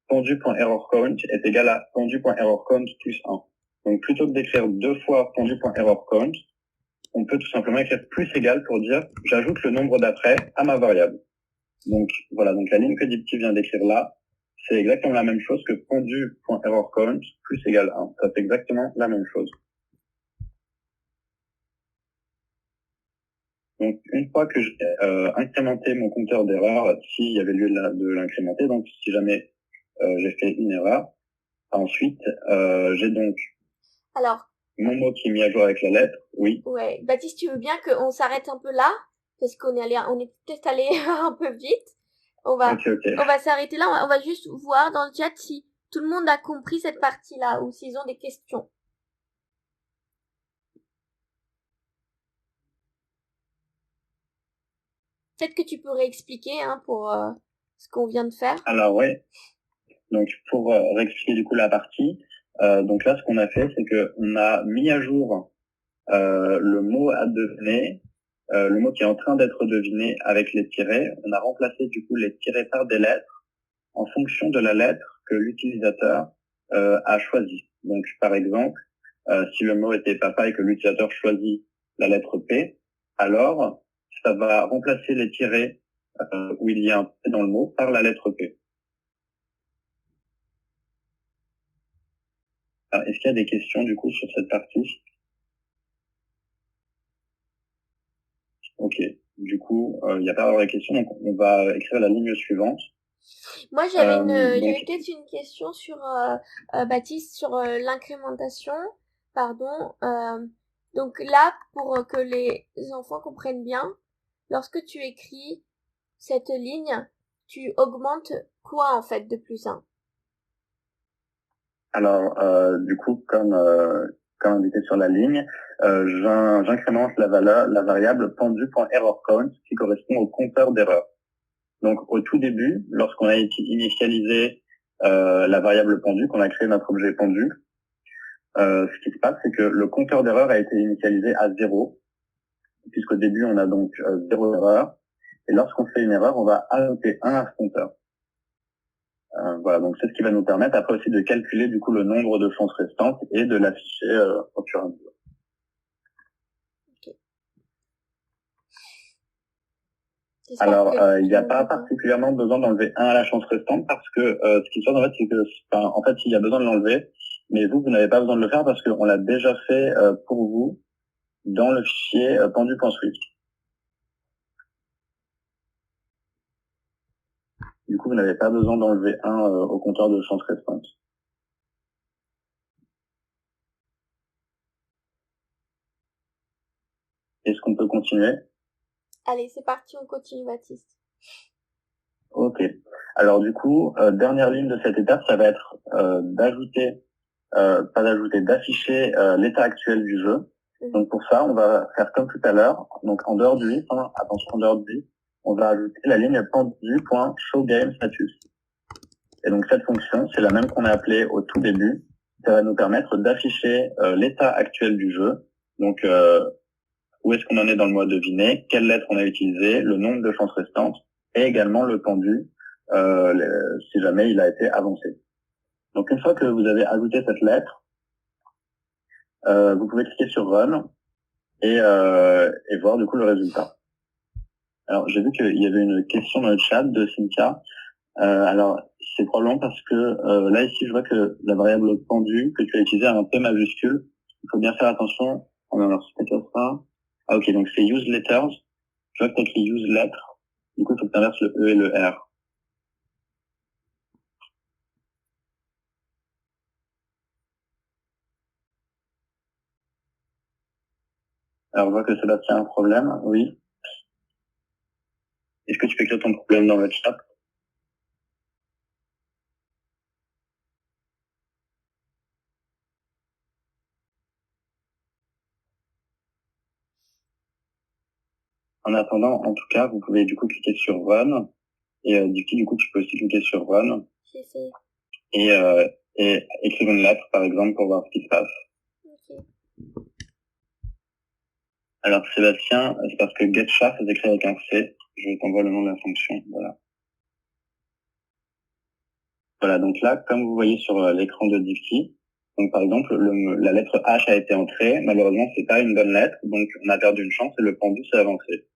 pendu.errorCount est égal à pendu.errorCount plus 1. Donc, plutôt que d'écrire 2 fois pendu.errorCount, on peut tout simplement écrire plus égal pour dire j'ajoute le nombre d'après à ma variable. Donc, voilà, donc la ligne que Dipti vient d'écrire là, c'est exactement la même chose que pendu.errorCount plus égale 1. Ça fait exactement la même chose. Donc, une fois que j'ai incrémenté mon compteur d'erreur, s'il y avait lieu de l'incrémenter, donc si jamais j'ai fait une erreur. Ensuite, j'ai donc Alors, mon mot qui est mis à jour avec la lettre, oui. ouais, Baptiste, tu veux bien qu'on s'arrête un peu là? Parce qu'on est peut-être allé un peu vite. On va, Ok, ok. on va s'arrêter là. On va juste voir dans le chat si tout le monde a compris cette partie-là ou s'ils ont des questions. Peut-être que tu peux réexpliquer hein, pour ce qu'on vient de faire. Alors, oui. Donc, pour réexpliquer du coup la partie, donc là, ce qu'on a fait, c'est que on a mis à jour le mot à deviner, le mot qui est en train d'être deviné avec les tirets. On a remplacé du coup les tirets par des lettres en fonction de la lettre que l'utilisateur a choisie. Donc, par exemple, si le mot était papa et que l'utilisateur choisit la lettre P, alors ça va remplacer les tirets où il y a un P dans le mot par la lettre P. Alors, est-ce qu'il y a des questions du coup sur cette partie? Ok. Du coup, il n'y a pas de questions, donc on va écrire la ligne suivante. Moi, j'avais Donc, peut-être une question sur Baptiste sur l'incrémentation. Pardon. Donc là, pour que les enfants comprennent bien, lorsque tu écris cette ligne, tu augmentes quoi en fait de plus 1? alors, du coup, comme indiqué sur la ligne, j'incrémente la variable pendu.errorCount qui correspond au compteur d'erreur. Donc, au tout début, lorsqu'on a initialisé la variable pendu, qu'on a créé notre objet pendu, ce qui se passe, c'est que le compteur d'erreur a été initialisé à 0, puisqu'au début, on a donc 0 erreur. Et lorsqu'on fait une erreur, on va ajouter 1 à ce compteur. Voilà, donc c'est ce qui va nous permettre après aussi de calculer du coup le nombre de chances restantes et de l'afficher au fur et à mesure. Okay. Alors, il n'y a pas particulièrement besoin d'enlever 1 à la chance restante parce que ce qui se passe en fait, c'est que, en fait, il y a besoin de l'enlever, mais vous n'avez pas besoin de le faire parce qu'on l'a déjà fait pour vous dans le fichier pendu.swift. Du coup, vous n'avez pas besoin d'enlever 1 au compteur de chance restante. Est-ce qu'on peut continuer? Allez, c'est parti, on continue, Baptiste. Ok. Alors du coup, dernière ligne de cette étape, ça va être d'afficher l'état actuel du jeu. Donc pour ça, on va faire comme tout à l'heure. Donc en dehors du if, attention, en dehors du if, on va ajouter la ligne pendu.showGameStatus. Et donc cette fonction, c'est la même qu'on a appelée au tout début. Ça va nous permettre d'afficher l'état actuel du jeu. Donc où est-ce qu'on en est dans le mot à deviner, quelle lettre on a utilisé, le nombre de chances restantes, et également le pendu, si jamais il a été avancé. Donc une fois que vous avez ajouté cette lettre, vous pouvez cliquer sur Run et voir du coup le résultat. Alors j'ai vu qu'il y avait une question dans le chat de Cynthia. Alors c'est probablement parce que là ici je vois que la variable pendu que tu as utilisée a un P majuscule. Il faut bien faire attention. Alors c'est peut-être ça. Ah ok, donc c'est use letters. Je vois que tu as écrit use lettres. Du coup, il faut que tu inverses le E et le R. Alors, je vois que Sébastien a un problème. Oui. Est-ce que tu peux écrire ton problème dans le chat? En attendant, en tout cas, vous pouvez du coup cliquer sur Run. Et du coup, tu peux aussi cliquer sur Run. Et écrire une lettre, par exemple, pour voir ce qui se passe. Okay. Alors, Sébastien, c'est parce que getChat est écrit avec un C. Je t'envoie le nom de la fonction. Voilà. Voilà, donc là, comme vous voyez sur l'écran de Diffie, donc par exemple, la lettre H a été entrée. Malheureusement, c'est pas une bonne lettre, donc on a perdu une chance et le pendu s'est avancé.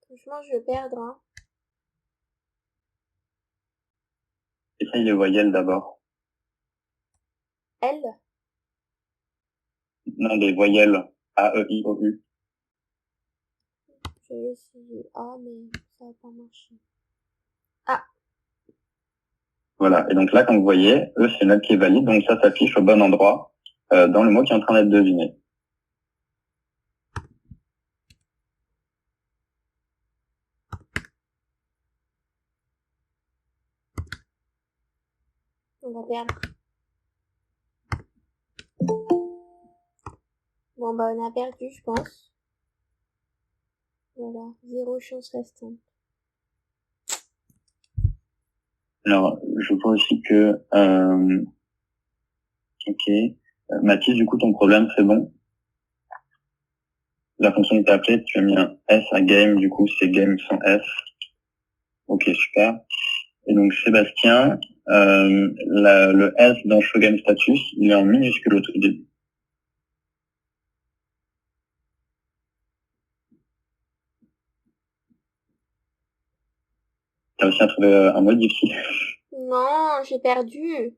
Franchement, je vais perdre. Hein. Essaye les voyelles d'abord. L? Non, des voyelles. A, E, I, O, U. Je vais essayer A, mais ça va pas marcher. Ah, Voilà. Et donc là, comme vous voyez, E, c'est une lettre qui est valide, donc ça s'affiche au bon endroit dans le mot qui est en train d'être deviné. on va perdre. Bon, bah, on a perdu, je pense. Voilà, 0 chance restante. Alors, je vois aussi que... ok. Mathis, du coup, ton problème, c'est bon. La fonction que tu as appelée, tu as mis un S à game, du coup, c'est game sans S. Ok, super. Et donc, Sébastien, le S dans show game status, il est en minuscule au tout début. T'as aussi à trouver un mot difficile. Non, j'ai perdu.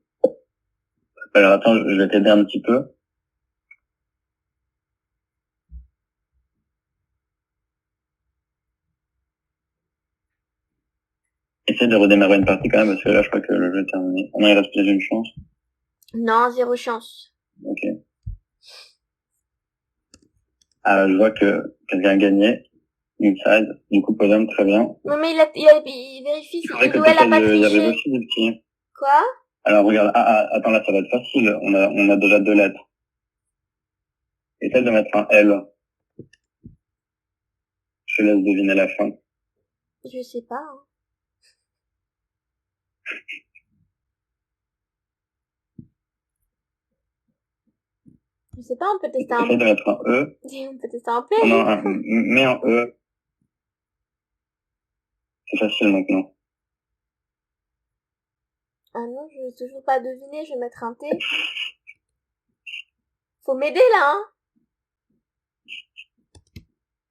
Alors, attends, je vais t'aider un petit peu. Essaye de redémarrer une partie quand même, parce que là, je crois que le jeu est terminé. Oh non, il reste plus une chance. Non, 0 chance. Ok. Je vois que quelqu'un a gagné. Inside. Du coup, podium, très bien. Non, mais il vérifie si C'est vrai que il ou elle a pas il y avait triché. aussi des petits. Quoi? Alors, regarde. Attends, là, ça va être facile. On a déjà 2 lettres. Essaye de mettre un L. Je te laisse deviner la fin. Je sais pas, hein. Je sais pas, on peut tester un... Essaye de mettre un E. On peut tester un P. Non, mets un E. C'est facile maintenant. Ah non, je n'ai toujours pas deviné, je vais mettre un T. Faut m'aider là, hein.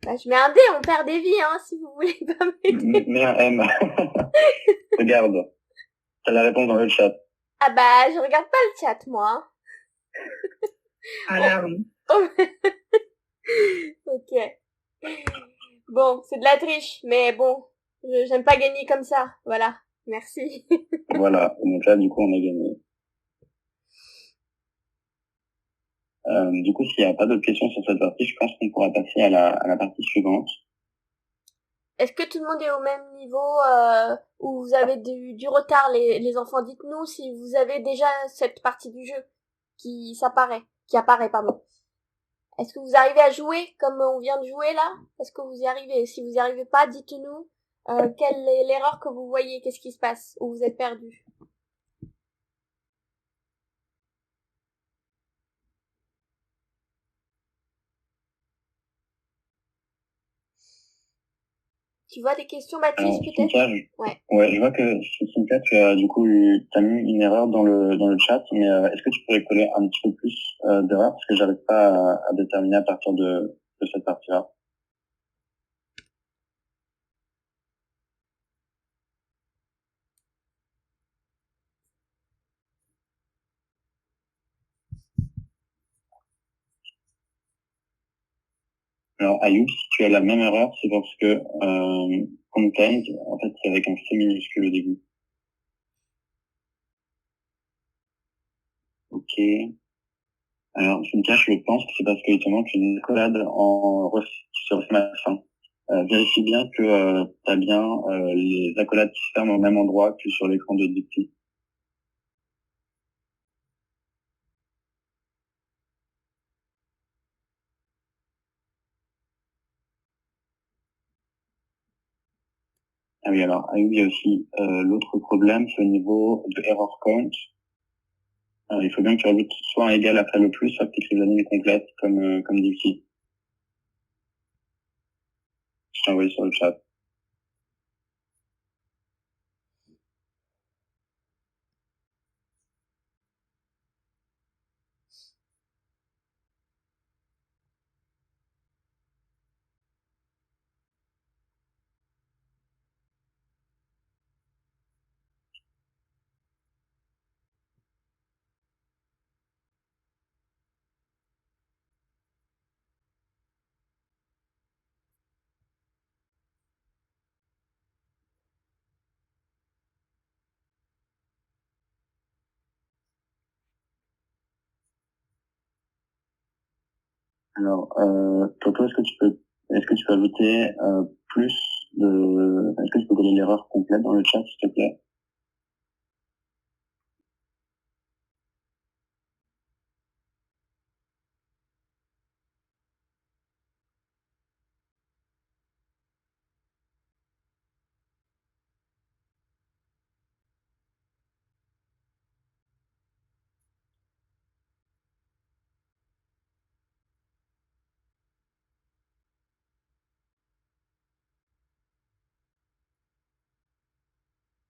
Bah, je mets un D, on perd des vies, hein, si vous voulez pas m'aider. Mets un M. Regarde. T'as la réponse dans le chat. Ah bah, je regarde pas le chat, moi. Alarme. Oh. Ok. Bon, c'est de la triche, mais bon, j'aime pas gagner comme ça. Voilà. Merci. Voilà. Donc là, du coup, on a gagné. Du coup, s'il n'y a pas d'autres questions sur cette partie, je pense qu'on pourra passer à la partie suivante. Est-ce que tout le monde est au même niveau ou vous avez du retard, les enfants? Dites-nous si vous avez déjà cette partie du jeu qui apparaît, pardon. Est-ce que vous arrivez à jouer comme on vient de jouer là? Est-ce que vous y arrivez? Si vous y arrivez pas, dites-nous quelle est l'erreur que vous voyez, qu'est-ce qui se passe, ou vous êtes perdu. Tu vois des questions, Baptiste, Alors, peut-être? Cynthia, Ouais. je vois que Cynthia, tu as du coup t'as mis une erreur dans le chat, mais est-ce que tu pourrais coller un petit peu plus d'erreurs parce que j'arrive pas à déterminer à partir de cette partie-là. Alors, Ayoub, si tu as la même erreur, c'est parce que content, en fait, c'est avec un C minuscule au début. Ok. Alors, Cynthia, je pense que c'est parce qu'il te manque une accolade sur ce machin. Vérifie bien que tu as bien les accolades qui se ferment au même endroit que sur l'écran de Dicty. Ah oui, alors, il y a aussi l'autre problème, c'est au niveau de error count. Il faut bien que tu rajoutes soit un égal après le plus, soit que tu écrives la ligne complète comme Dicty. Je t'ai envoyé sur le chat. Alors, Toto, est-ce que tu peux ajouter est-ce que tu peux coller l'erreur complète dans le chat, s'il te plaît?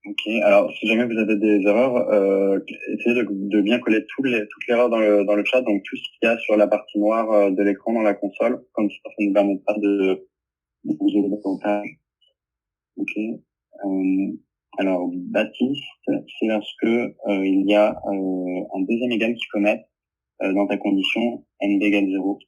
Ok. Alors, si jamais vous avez des erreurs, essayez de bien coller toutes les erreurs dans le chat, donc tout ce qu'il y a sur la partie noire de l'écran dans la console, comme ça nous permettra de bouger davantage. Ok. Alors, Baptiste, c'est parce que il y a un deuxième égal qu'il faut mettre dans ta condition NB égale 0.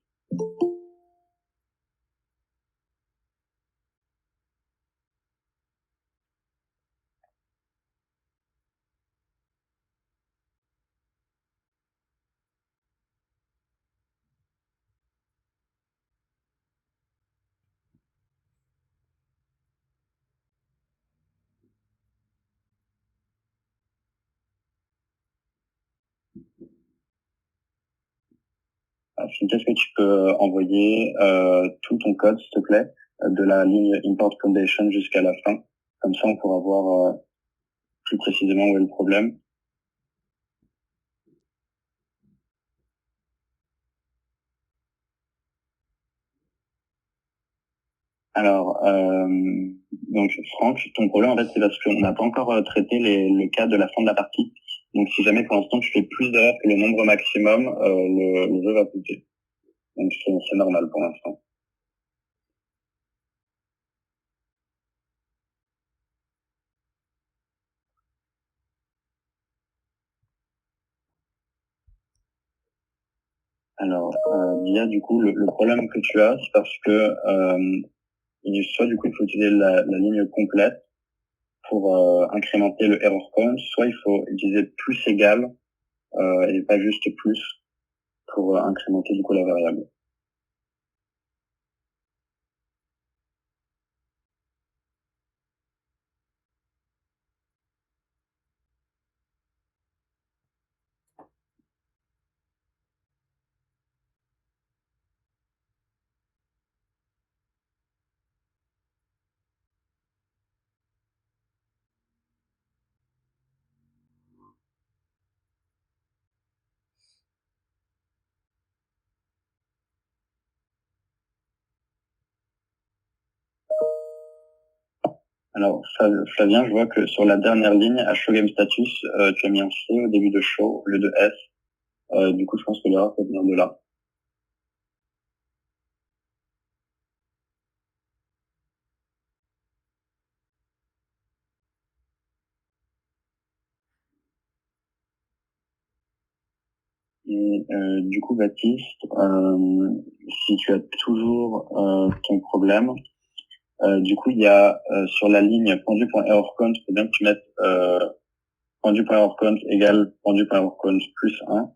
Qu'est-ce que tu peux envoyer tout ton code, s'il te plaît, de la ligne import foundation jusqu'à la fin. Comme ça, on pourra voir plus précisément où est le problème. Alors, donc Franck, ton problème en fait, c'est parce qu'on n'a pas encore traité le cas de la fin de la partie. Donc, si jamais pour l'instant tu fais plus d'erreurs que le nombre maximum, le jeu va couper. Donc, c'est normal pour l'instant. Alors, Dia, du coup, le problème que tu as, c'est parce que soit du coup il faut utiliser la ligne complète pour incrémenter le error count, soit il faut utiliser plus égal et pas juste plus pour incrémenter du coup la variable. Alors, Flavien, je vois que sur la dernière ligne, à show game status, tu as mis un C au début de show au lieu de S. Du coup, je pense que l'erreur peut venir de là. Et du coup, Baptiste, si tu as toujours ton problème, du coup, il y a sur la ligne pendu.errorCount, il faut bien que tu mettes pendu.errorCount égale pendu.errorCount plus 1.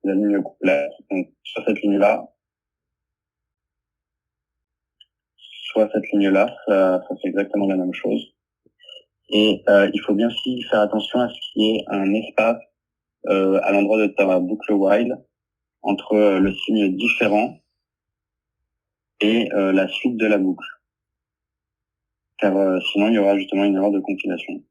La ligne complète. Donc, soit cette ligne-là, soit cette ligne-là, ça fait exactement la même chose. Et il faut bien aussi faire attention à ce qu'il y ait un espace à l'endroit de ta boucle while entre le signe différent et la suite de la boucle. Car sinon, il y aura justement une erreur de compilation.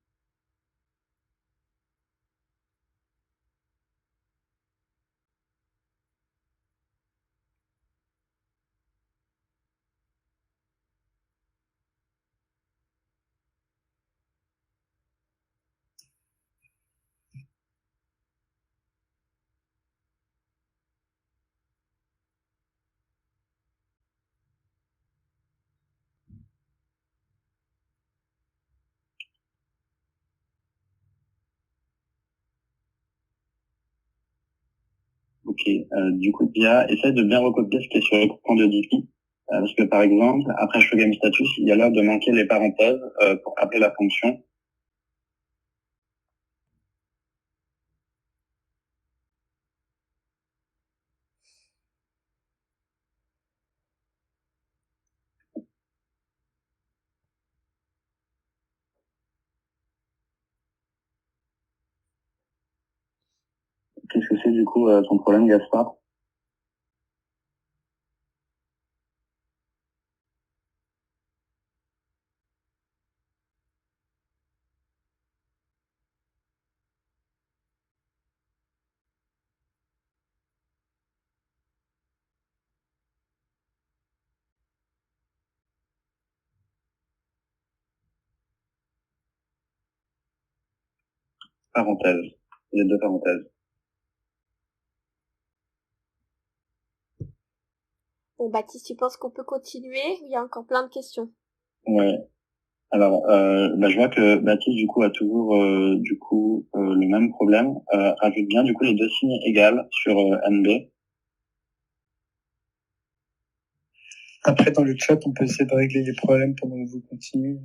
Ok, du coup, Pia, essaie de bien recopier ce qui est sur l'écran de Dicky. Parce que par exemple, après show game status, il y a l'air de manquer les parenthèses pour appeler la fonction. expliquer du coup ton problème, Gaspard? Parenthèse. Les deux parenthèses. Bon, Baptiste, tu penses qu'on peut continuer? Il y a encore plein de questions. Ouais. Alors, je vois que Baptiste, du coup, a toujours, le même problème. Rajoute bien, du coup, les deux signes égales sur NB. Après, dans le chat, on peut essayer de régler les problèmes pendant que vous continuez.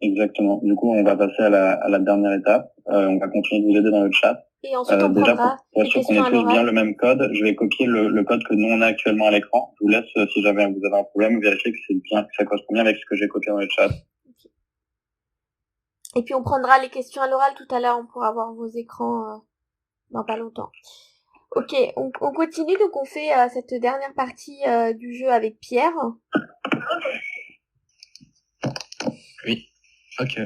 Exactement. Du coup, on va passer à la dernière étape. On va continuer de vous aider dans le chat. Et ensuite, on Déjà, prendra pour les être sûr qu'on questions à ait tous bien l'oral. le même code, je vais copier le code que nous on a actuellement à l'écran. Je vous laisse, si vous avez un problème, vérifier que c'est bien, que ça correspond bien avec ce que j'ai copié dans le chat. Et puis, on prendra les questions à l'oral tout à l'heure. On pourra voir vos écrans dans pas longtemps. Ok, on continue. Donc, on fait cette dernière partie du jeu avec Pierre. Oui, ok.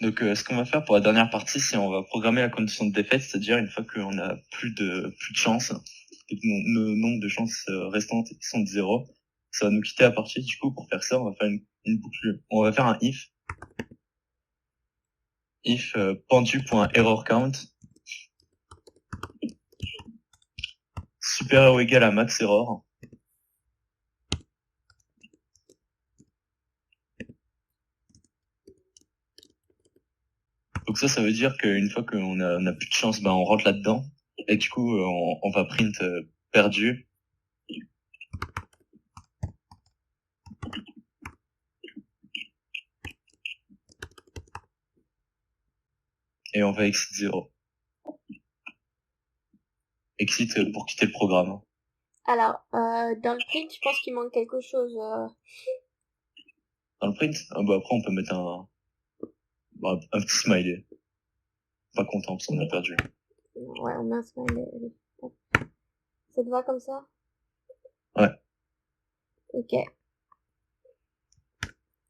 Donc, ce qu'on va faire pour la dernière partie, c'est on va programmer la condition de défaite, c'est-à-dire une fois qu'on a plus de chance, et que nos nombres de chances restantes sont de 0, ça va nous quitter la partie. Du coup, pour faire ça, on va faire une boucle. On va faire un if pendu.errorCount supérieur ou égal à max error. Donc ça veut dire qu'une fois qu'on a plus de chance, on rentre là-dedans. Et du coup, on va print perdu. Et on va exit 0. Exit pour quitter le programme. Alors, dans le print, je pense qu'il manque quelque chose. Dans le print, après on peut mettre un petit smiley. Pas content parce qu'on a perdu. Ouais, on met un smiley. Ça te va comme ça? Ouais. Ok.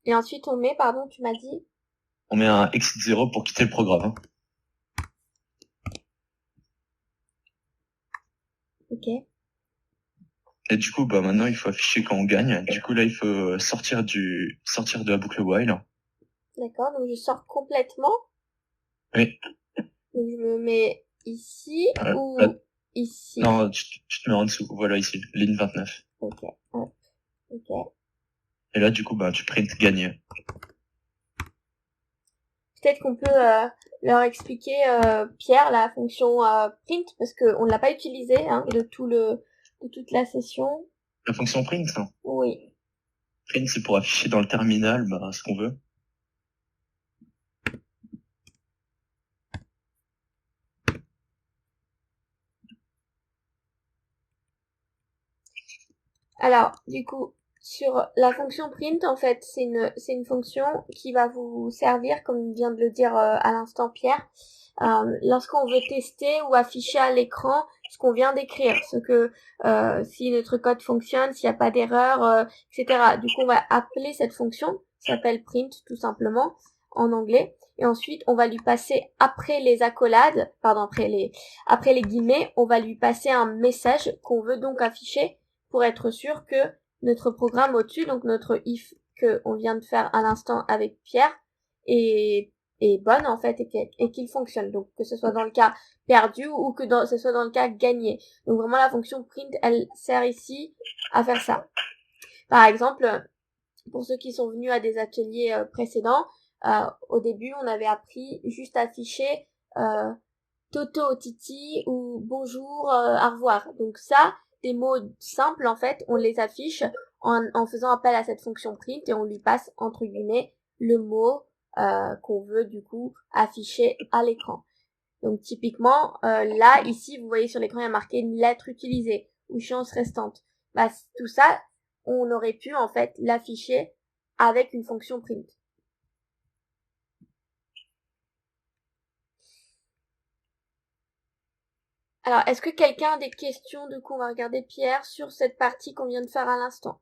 Et ensuite, on met, pardon, tu m'as dit? On met un exit 0 pour quitter le programme. Ok. Et du coup, maintenant, il faut afficher quand on gagne. Du coup, là, il faut sortir de la boucle while. D'accord, donc je sors complètement. Oui. Donc je me mets ici ou ici? Non, tu te mets en dessous. Voilà, ici, ligne 29. Ok, hop. Ok. Et là, du coup, tu printes gagner. Peut-être qu'on peut leur expliquer, Pierre, la fonction print, parce qu'on ne l'a pas utilisée de toute la session. La fonction print, Oui. Print, c'est pour afficher dans le terminal ce qu'on veut. Alors, du coup, sur la fonction print, en fait, c'est une fonction qui va vous servir, comme vient de le dire à l'instant Pierre, lorsqu'on veut tester ou afficher à l'écran ce qu'on vient d'écrire, si notre code fonctionne, s'il n'y a pas d'erreur, etc. Du coup, on va appeler cette fonction, qui s'appelle print tout simplement en anglais, et ensuite on va lui passer après les accolades, après les guillemets, on va lui passer un message qu'on veut donc afficher pour être sûr que notre programme au-dessus, donc notre if que on vient de faire à l'instant avec Pierre, est bonne en fait et qu'il fonctionne. Donc que ce soit dans le cas perdu ou que ce soit dans le cas gagné. Donc vraiment la fonction print, elle sert ici à faire ça. Par exemple, pour ceux qui sont venus à des ateliers précédents, au début on avait appris juste à afficher Toto Titi ou bonjour, au revoir. Donc ça, des mots simples en fait, on les affiche en faisant appel à cette fonction print et on lui passe entre guillemets le mot qu'on veut du coup afficher à l'écran. Donc typiquement là ici vous voyez sur l'écran il y a marqué une lettre utilisée ou chance restante. Tout ça on aurait pu en fait l'afficher avec une fonction print. Alors, est-ce que quelqu'un a des questions? Du coup, on va regarder Pierre sur cette partie qu'on vient de faire à l'instant.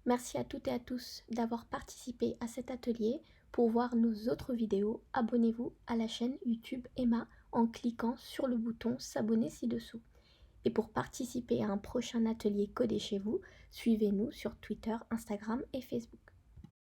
Merci à toutes et à tous d'avoir participé à cet atelier. Pour voir nos autres vidéos, abonnez-vous à la chaîne YouTube Emma en cliquant sur le bouton s'abonner ci-dessous. Et pour participer à un prochain atelier codé chez vous, suivez-nous sur Twitter, Instagram et Facebook.